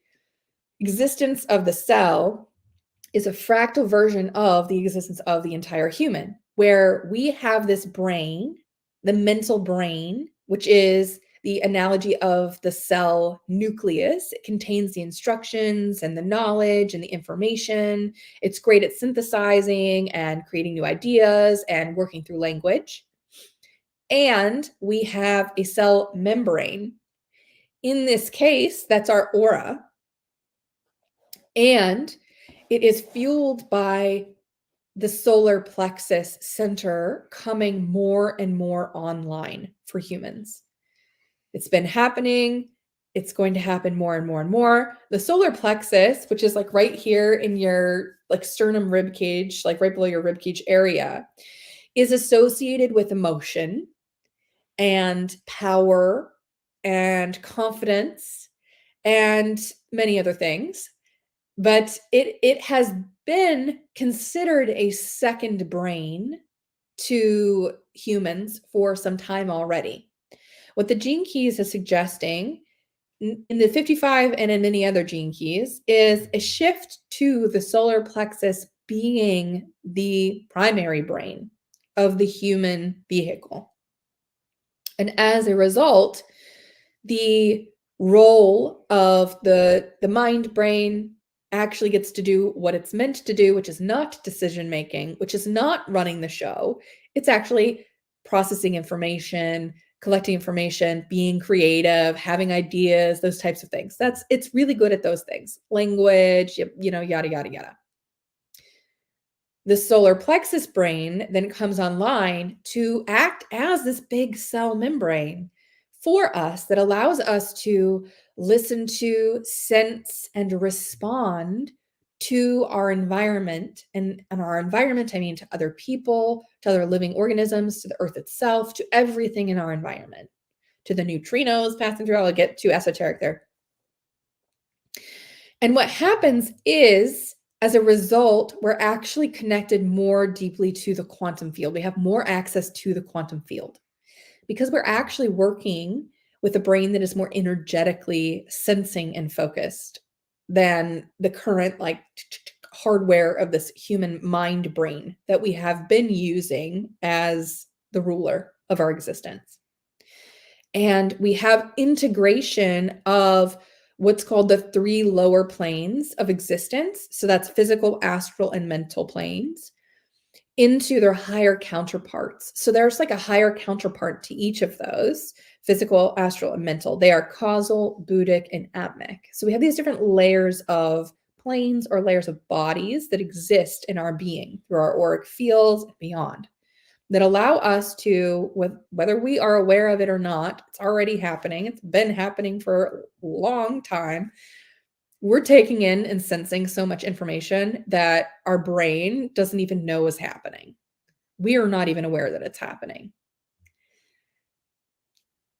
existence of the cell is a fractal version of the existence of the entire human, where we have this brain, the mental brain, which is the analogy of the cell nucleus. It contains the instructions and the knowledge and the information. It's great at synthesizing and creating new ideas and working through language. And we have a cell membrane. In this case, that's our aura. And it is fueled by the solar plexus center coming more and more online for humans. It's been happening. It's going to happen more and more and more. The solar plexus, which is like right here in your like sternum rib cage, like right below your rib cage area, is associated with emotion and power and confidence and many other things. But it has been considered a second brain to humans for some time already. What the gene keys is suggesting in the 55 and in many other gene keys is a shift to the solar plexus being the primary brain of the human vehicle. And as a result, the role of the mind brain actually gets to do what it's meant to do, which is not decision making, which is not running the show. It's actually processing information, collecting information, being creative, having ideas, those types of things. It's really good at those things. Language, yada, yada, yada. The solar plexus brain then comes online to act as this big cell membrane for us that allows us to listen to, sense, and respond to our environment. And our environment, I mean to other people, to other living organisms, to the earth itself, to everything in our environment, to the neutrinos passing through. I'll get too esoteric there. And what happens is, as a result, we're actually connected more deeply to the quantum field. We have more access to the quantum field because we're actually working with a brain that is more energetically sensing and focused than the current like hardware of this human mind brain that we have been using as the ruler of our existence. And we have integration of what's called the 3 lower planes of existence. So that's physical, astral, and mental planes into their higher counterparts. So there's like a higher counterpart to each of those: physical, astral, and mental. They are causal, buddhic, and atmic. So we have these different layers of planes or layers of bodies that exist in our being through our auric fields and beyond, that allow us to, whether we are aware of it or not, it's already happening. It's been happening for a long time. We're taking in and sensing so much information that our brain doesn't even know is happening. We are not even aware that it's happening.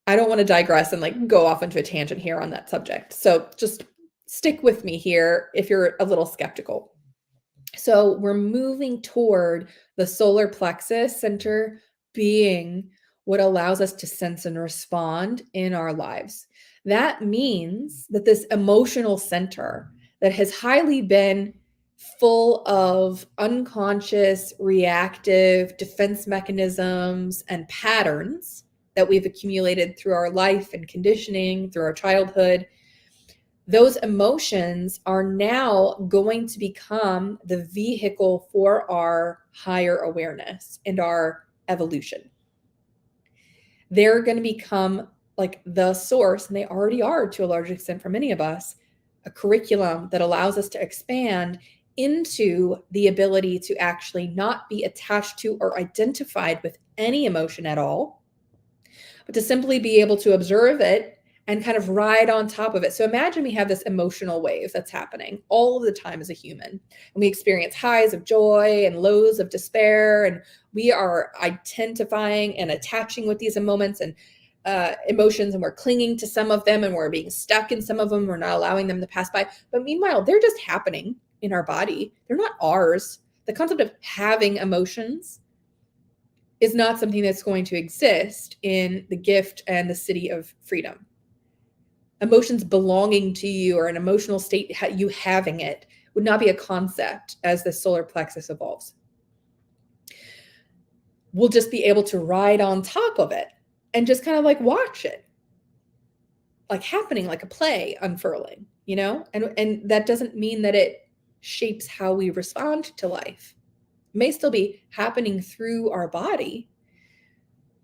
I don't want to digress and like go off into a tangent here on that subject. So just stick with me here if you're a little skeptical. So we're moving toward the solar plexus center being what allows us to sense and respond in our lives. That means that this emotional center that has highly been full of unconscious, reactive defense mechanisms and patterns that we've accumulated through our life and conditioning, through our childhood, those emotions are now going to become the vehicle for our higher awareness and our evolution. They're going to become like the source, and they already are to a large extent for many of us, a curriculum that allows us to expand into the ability to actually not be attached to or identified with any emotion at all, but to simply be able to observe it and kind of ride on top of it. So imagine we have this emotional wave that's happening all of the time as a human. And we experience highs of joy and lows of despair. And we are identifying and attaching with these moments and emotions and we're clinging to some of them and we're being stuck in some of them. We're not allowing them to pass by. But meanwhile, they're just happening in our body. They're not ours. The concept of having emotions is not something that's going to exist in the gift and the Siddhi of freedom. Emotions belonging to you or an emotional state, you having it, would not be a concept as the solar plexus evolves. We'll just be able to ride on top of it and just kind of like watch it, like happening, like a play unfurling, you know? And that doesn't mean that it shapes how we respond to life. It may still be happening through our body,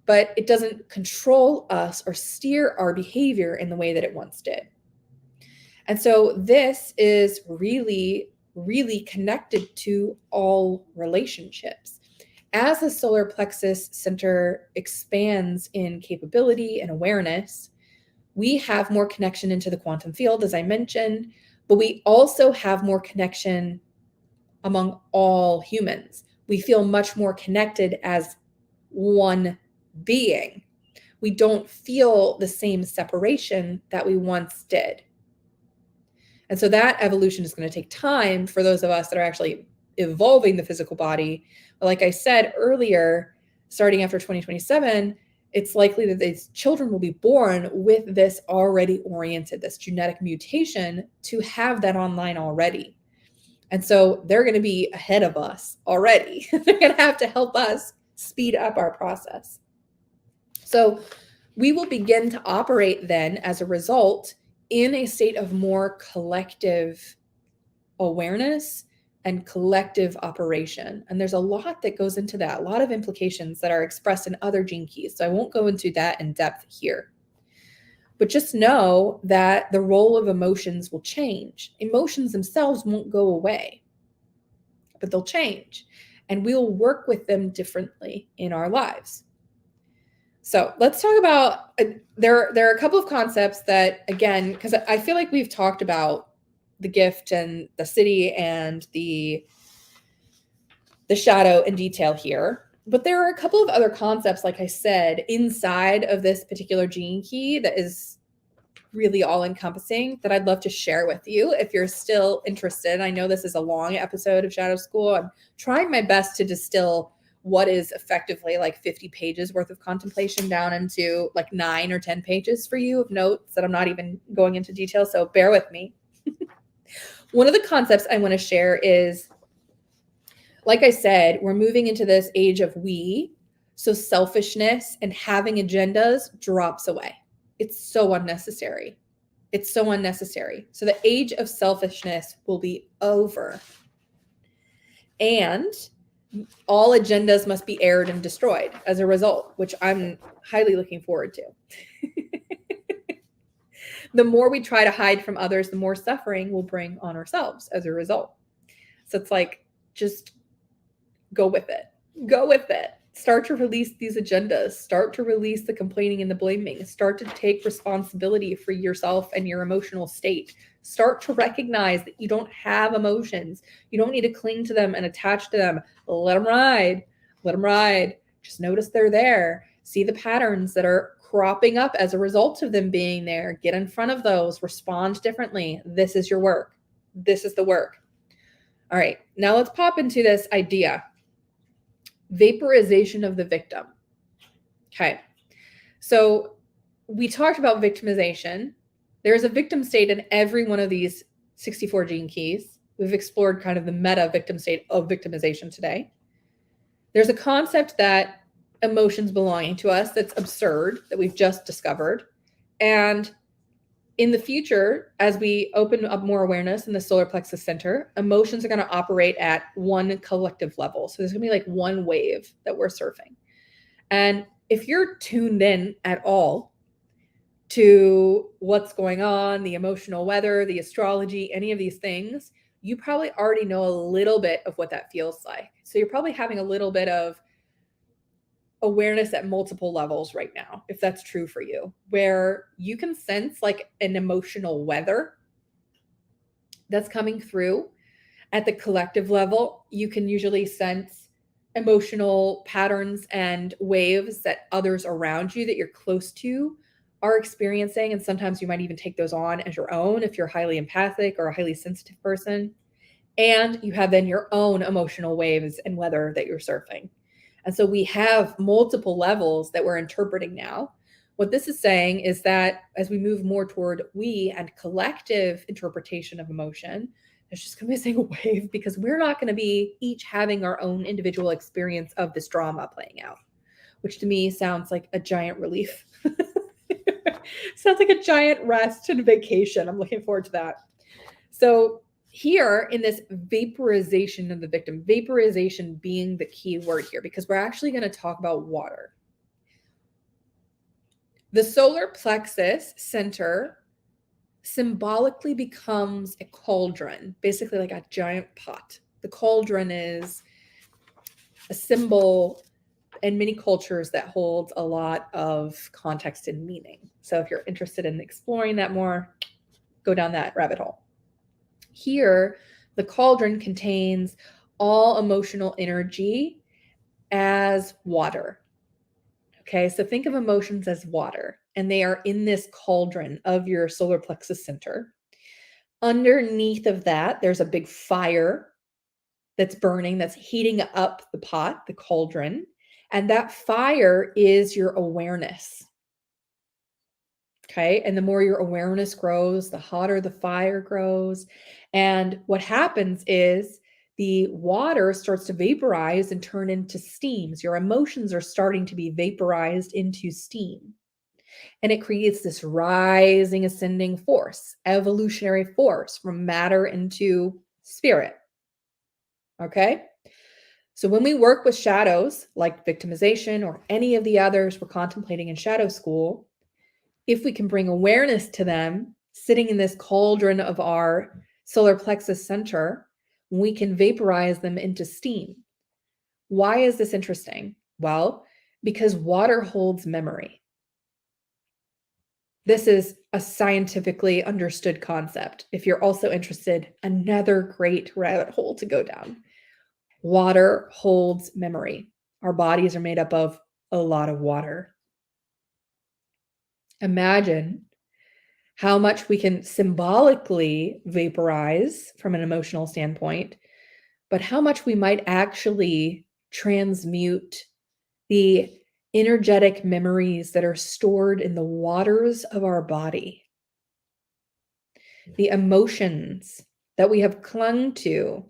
but it doesn't control us or steer our behavior in the way that it once did. And so this is really, really connected to all relationships. As the solar plexus center expands in capability and awareness, we have more connection into the quantum field, as I mentioned, but we also have more connection among all humans. We feel much more connected as one being. We don't feel the same separation that we once did. And so that evolution is going to take time for those of us that are actually evolving the physical body. But like I said earlier, starting after 2027, it's likely that these children will be born with this already oriented, this genetic mutation to have that online already. And so they're going to be ahead of us already. They're going to have to help us speed up our process. So we will begin to operate then as a result in a state of more collective awareness and collective operation. And there's a lot that goes into that, a lot of implications that are expressed in other gene keys. So I won't go into that in depth here. But just know that the role of emotions will change. Emotions themselves won't go away, but they'll change. And we'll work with them differently in our lives. So let's talk about, there are a couple of concepts that, again, because I feel like we've talked about the gift and the Siddhi and the shadow in detail here. But there are a couple of other concepts, like I said, inside of this particular gene key that is really all-encompassing that I'd love to share with you if you're still interested. I know this is a long episode of Shadow School. I'm trying my best to distill what is effectively like 50 pages worth of contemplation down into like 9 or 10 pages for you of notes that I'm not even going into detail. So bear with me. One of the concepts I want to share is, like I said, we're moving into this age of we. So selfishness and having agendas drops away. It's so unnecessary. It's so unnecessary. So the age of selfishness will be over. And all agendas must be aired and destroyed as a result, which I'm highly looking forward to. The more we try to hide from others, the more suffering we'll bring on ourselves as a result. So it's like, just go with it. Go with it. Start to release these agendas. Start to release the complaining and the blaming. Start to take responsibility for yourself and your emotional state. Start to recognize that you don't have emotions. You don't need to cling to them and attach to them. Let them ride. Let them ride. Just notice they're there. See the patterns that are cropping up as a result of them being there. Get in front of those. Respond differently. This is your work. This is the work. All right. Now let's pop into this idea. Vaporization of the victim. Okay. So we talked about victimization. There's a victim state in every one of these 64 gene keys. We've explored kind of the meta victim state of victimization today. There's a concept that emotions belonging to us that's absurd that we've just discovered. And in the future, as we open up more awareness in the solar plexus center, emotions are going to operate at one collective level. So there's going to be like one wave that we're surfing. And if you're tuned in at all to what's going on, the emotional weather, the astrology, any of these things, you probably already know a little bit of what that feels like. So you're probably having a little bit of awareness at multiple levels right now, if that's true for you, where you can sense like an emotional weather that's coming through at the collective level. You can usually sense emotional patterns and waves that others around you that you're close to are experiencing. And sometimes you might even take those on as your own if you're highly empathic or a highly sensitive person. And you have then your own emotional waves and weather that you're surfing. And so we have multiple levels that we're interpreting now. What this is saying is that as we move more toward we and collective interpretation of emotion, there's just going to be a single wave because we're not going to be each having our own individual experience of this drama playing out, which to me sounds like a giant relief. Sounds like a giant rest and vacation. I'm looking forward to that. So here in this vaporization of the victim, vaporization being the key word here, because we're actually going to talk about water. The solar plexus center symbolically becomes a cauldron, basically like a giant pot. The cauldron is a symbol in many cultures that holds a lot of context and meaning. So if you're interested in exploring that more, go down that rabbit hole. Here, the cauldron contains all emotional energy as water. Okay, so think of emotions as water, and they are in this cauldron of your solar plexus center. Underneath of that, there's a big fire that's burning, that's heating up the pot, the cauldron, and that fire is your awareness. Okay, and the more your awareness grows, the hotter the fire grows. And what happens is the water starts to vaporize and turn into steams. Your emotions are starting to be vaporized into steam. And it creates this rising, ascending force, evolutionary force from matter into spirit. Okay? So when we work with shadows, like victimization or any of the others we're contemplating in shadow school, if we can bring awareness to them, sitting in this cauldron of our solar plexus center, we can vaporize them into steam. Why is this interesting? Well, because water holds memory. This is a scientifically understood concept. If you're also interested, another great rabbit hole to go down. Water holds memory. Our bodies are made up of a lot of water. Imagine how much we can symbolically vaporize from an emotional standpoint, but how much we might actually transmute the energetic memories that are stored in the waters of our body, the emotions that we have clung to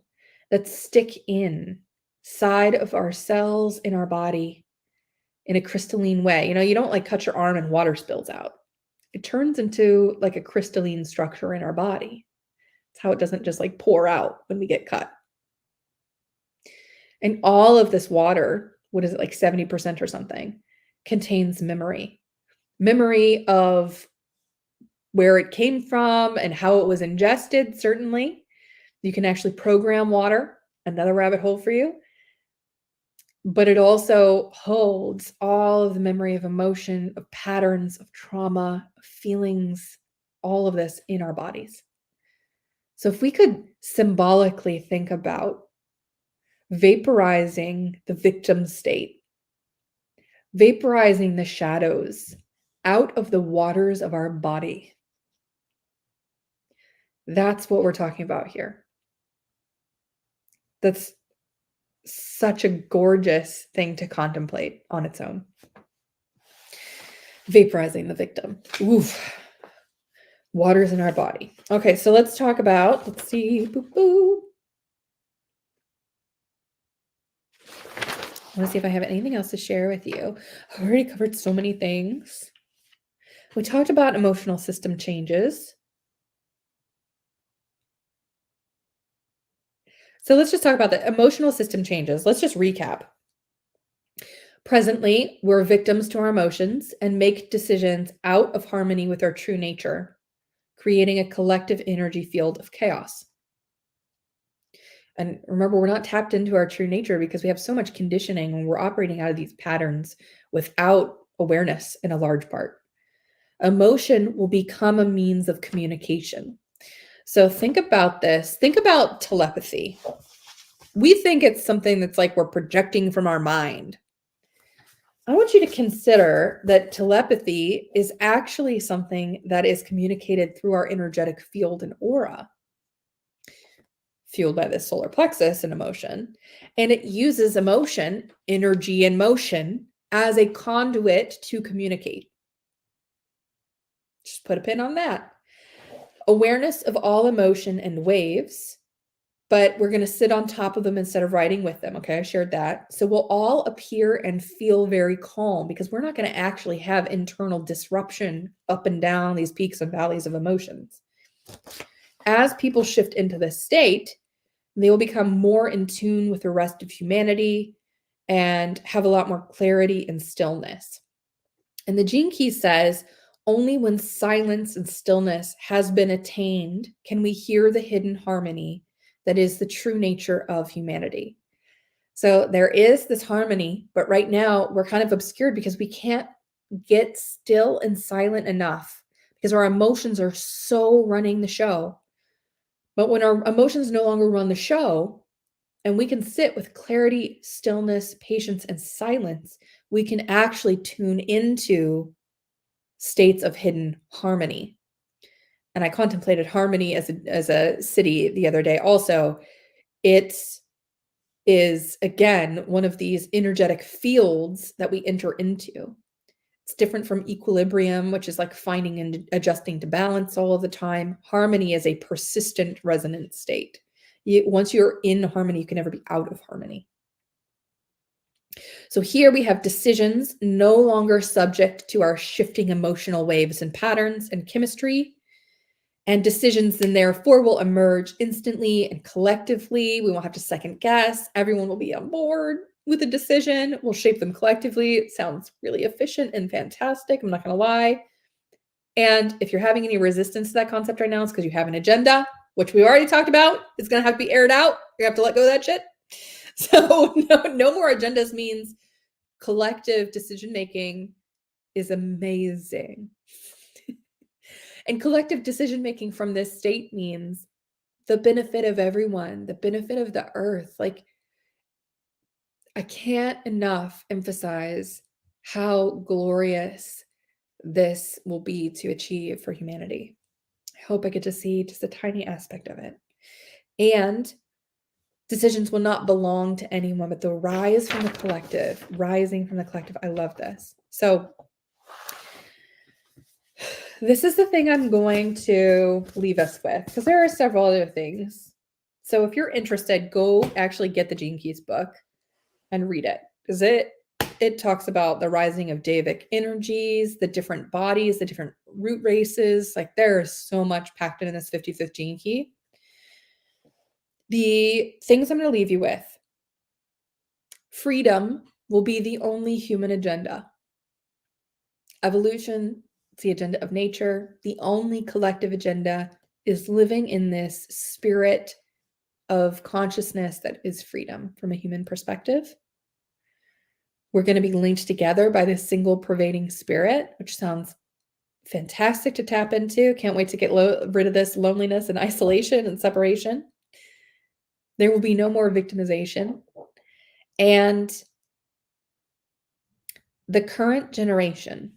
that stick inside of our cells in our body in a crystalline way. You don't like cut your arm and water spills out. It turns into like a crystalline structure in our body. It's how it doesn't just like pour out when we get cut. And all of this water, what is it, like 70% or something, contains memory. Memory of where it came from and how it was ingested, certainly. You can actually program water, another rabbit hole for you. But it also holds all of the memory of emotion, of patterns, of trauma, of feelings, all of this in our bodies. So if we could symbolically think about vaporizing the victim state, vaporizing the shadows out of the waters of our body, that's what we're talking about here. That's such a gorgeous thing to contemplate on its own. Vaporizing the victim. Oof. Waters in our body. Okay, so let's talk about, let's see. Boop, boop. I want to see if I have anything else to share with you. I've already covered so many things. We talked about emotional system changes. So let's just talk about the emotional system changes. Let's just recap. Presently, we're victims to our emotions and make decisions out of harmony with our true nature, creating a collective energy field of chaos. And remember, we're not tapped into our true nature because we have so much conditioning when we're operating out of these patterns without awareness in a large part. Emotion will become a means of communication. So think about this. Think about telepathy. We think it's something that's like we're projecting from our mind. I want you to consider that telepathy is actually something that is communicated through our energetic field and aura, fueled by the solar plexus and emotion. And it uses emotion, energy, and motion as a conduit to communicate. Just put a pin on that. Awareness of all emotion and waves, but we're going to sit on top of them instead of riding with them. Okay, I shared that. So we'll all appear and feel very calm because we're not going to actually have internal disruption up and down these peaks and valleys of emotions. As people shift into this state, they will become more in tune with the rest of humanity and have a lot more clarity and stillness. And the Gene Key says, only when silence and stillness has been attained can we hear the hidden harmony that is the true nature of humanity. So there is this harmony, but right now we're kind of obscured because we can't get still and silent enough because our emotions are so running the show. But when our emotions no longer run the show and we can sit with clarity, stillness, patience, and silence, we can actually tune into states of hidden harmony. And I contemplated harmony as a siddhi the other day also. It is, again, one of these energetic fields that we enter into. It's different from equilibrium, which is like finding and adjusting to balance all of the time. Harmony is a persistent resonant state. Once you're in harmony, you can never be out of harmony. So here we have decisions no longer subject to our shifting emotional waves and patterns and chemistry. And decisions then therefore will emerge instantly and collectively. We won't have to second guess. Everyone will be on board with a decision. We'll shape them collectively. It sounds really efficient and fantastic. I'm not going to lie. And if you're having any resistance to that concept right now, it's because you have an agenda, which we already talked about. It's going to have to be aired out. You have to let go of that shit. So no more agendas means collective decision-making is amazing. And collective decision-making from this state means the benefit of everyone, the benefit of the earth. Like, I can't enough emphasize how glorious this will be to achieve for humanity. I hope I get to see just a tiny aspect of it. And decisions will not belong to anyone, but they'll rise from the collective, rising from the collective. I love this. So this is the thing I'm going to leave us with, because there are several other things. So if you're interested, go actually get the Gene Keys book and read it, because it talks about the rising of Deivic energies, the different bodies, the different root races. Like, there is so much packed in this 55th Gene Key. The things I'm going to leave you with: freedom will be the only human agenda. Evolution, it's the agenda of nature. The only collective agenda is living in this spirit of consciousness that is freedom from a human perspective. We're going to be linked together by this single pervading spirit, which sounds fantastic to tap into. Can't wait to get rid of this loneliness and isolation and separation. There will be no more victimization. And the current generation,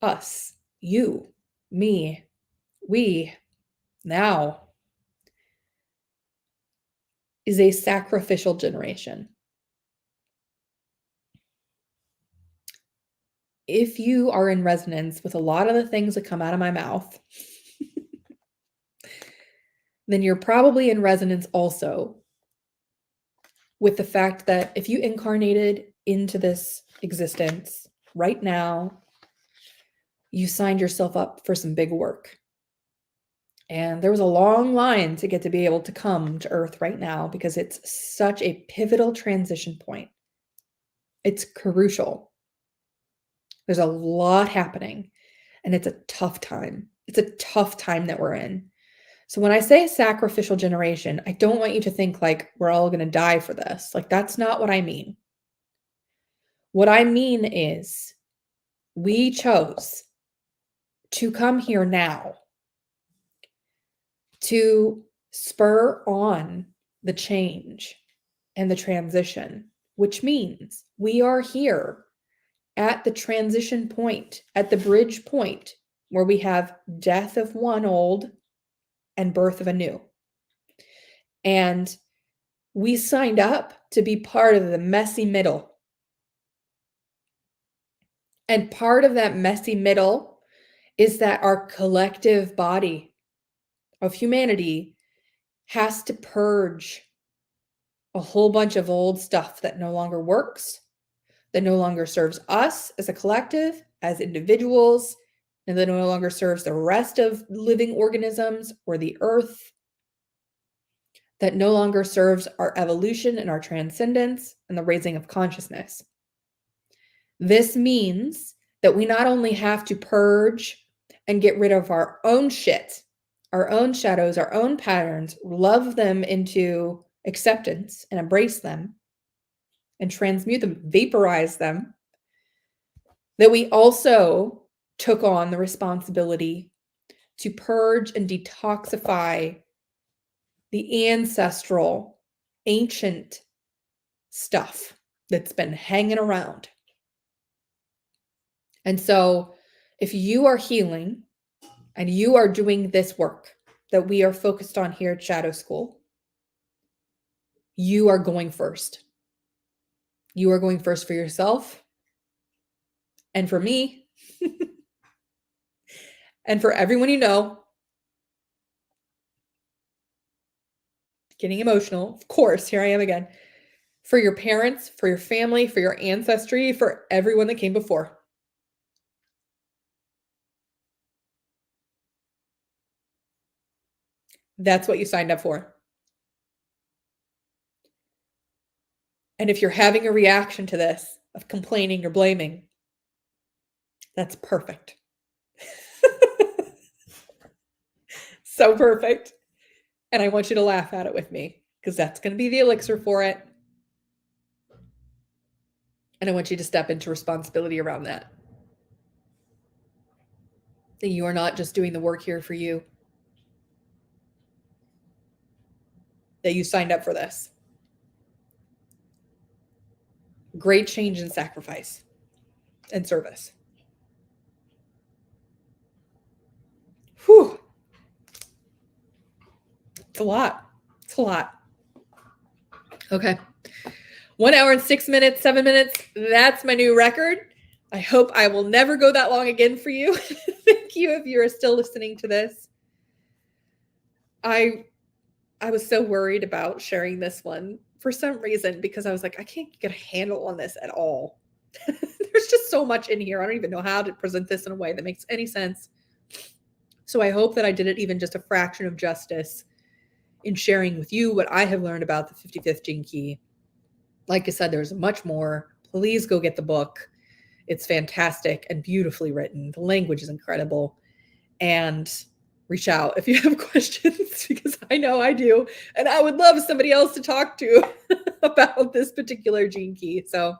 us, you, me, we, now, is a sacrificial generation. If you are in resonance with a lot of the things that come out of my mouth, then you're probably in resonance also with the fact that if you incarnated into this existence right now, you signed yourself up for some big work. And there was a long line to get to be able to come to Earth right now, because it's such a pivotal transition point. It's crucial. There's a lot happening, and it's a tough time. It's a tough time that we're in. So when I say sacrificial generation, I don't want you to think like we're all going to die for this. Like, that's not what I mean. What I mean is we chose to come here now to spur on the change and the transition, which means we are here at the transition point, at the bridge point, where we have death of one old and birth of a new. And we signed up to be part of the messy middle. And part of that messy middle is that our collective body of humanity has to purge a whole bunch of old stuff that no longer works, that no longer serves us as a collective, as individuals, and that no longer serves the rest of living organisms or the earth, that no longer serves our evolution and our transcendence and the raising of consciousness. This means that we not only have to purge and get rid of our own shit, our own shadows, our own patterns, love them into acceptance and embrace them and transmute them, vaporize them, that we also took on the responsibility to purge and detoxify the ancestral, ancient stuff that's been hanging around. And so if you are healing and you are doing this work that we are focused on here at Shadow School, you are going first. You are going first for yourself and for me and for everyone you know. Getting emotional, of course, here I am again. For your parents, for your family, for your ancestry, for everyone that came before. That's what you signed up for. And if you're having a reaction to this of complaining or blaming, that's perfect. So perfect. And I want you to laugh at it with me because that's going to be the elixir for it. And I want you to step into responsibility around that. That you are not just doing the work here for you. That you signed up for this. Great change and sacrifice and service. Whew. It's a lot. It's a lot. Okay. 1 hour and 6 minutes, 7 minutes. That's my new record. I hope I will never go that long again for you. Thank you if you're still listening to this. I was so worried about sharing this one for some reason because I was like, I can't get a handle on this at all. There's just so much in here. I don't even know how to present this in a way that makes any sense. So I hope that I did it even just a fraction of justice in sharing with you what I have learned about the 55th Gene Key. Like I said, there's much more. Please go get the book. It's fantastic and beautifully written. The language is incredible. And reach out if you have questions because I know I do. And I would love somebody else to talk to about this particular gene key. So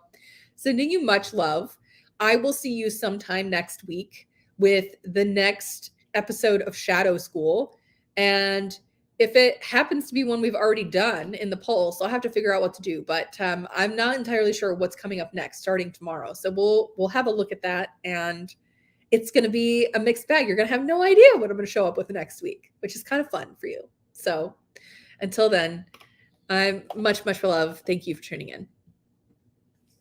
sending you much love. I will see you sometime next week with the next episode of Shadow School. And if it happens to be one we've already done in the pulse, I'll have to figure out what to do. But I'm not entirely sure what's coming up next, starting tomorrow. So we'll have a look at that, and it's going to be a mixed bag. You're going to have no idea what I'm going to show up with next week, which is kind of fun for you. So until then, I'm much, much love. Thank you for tuning in.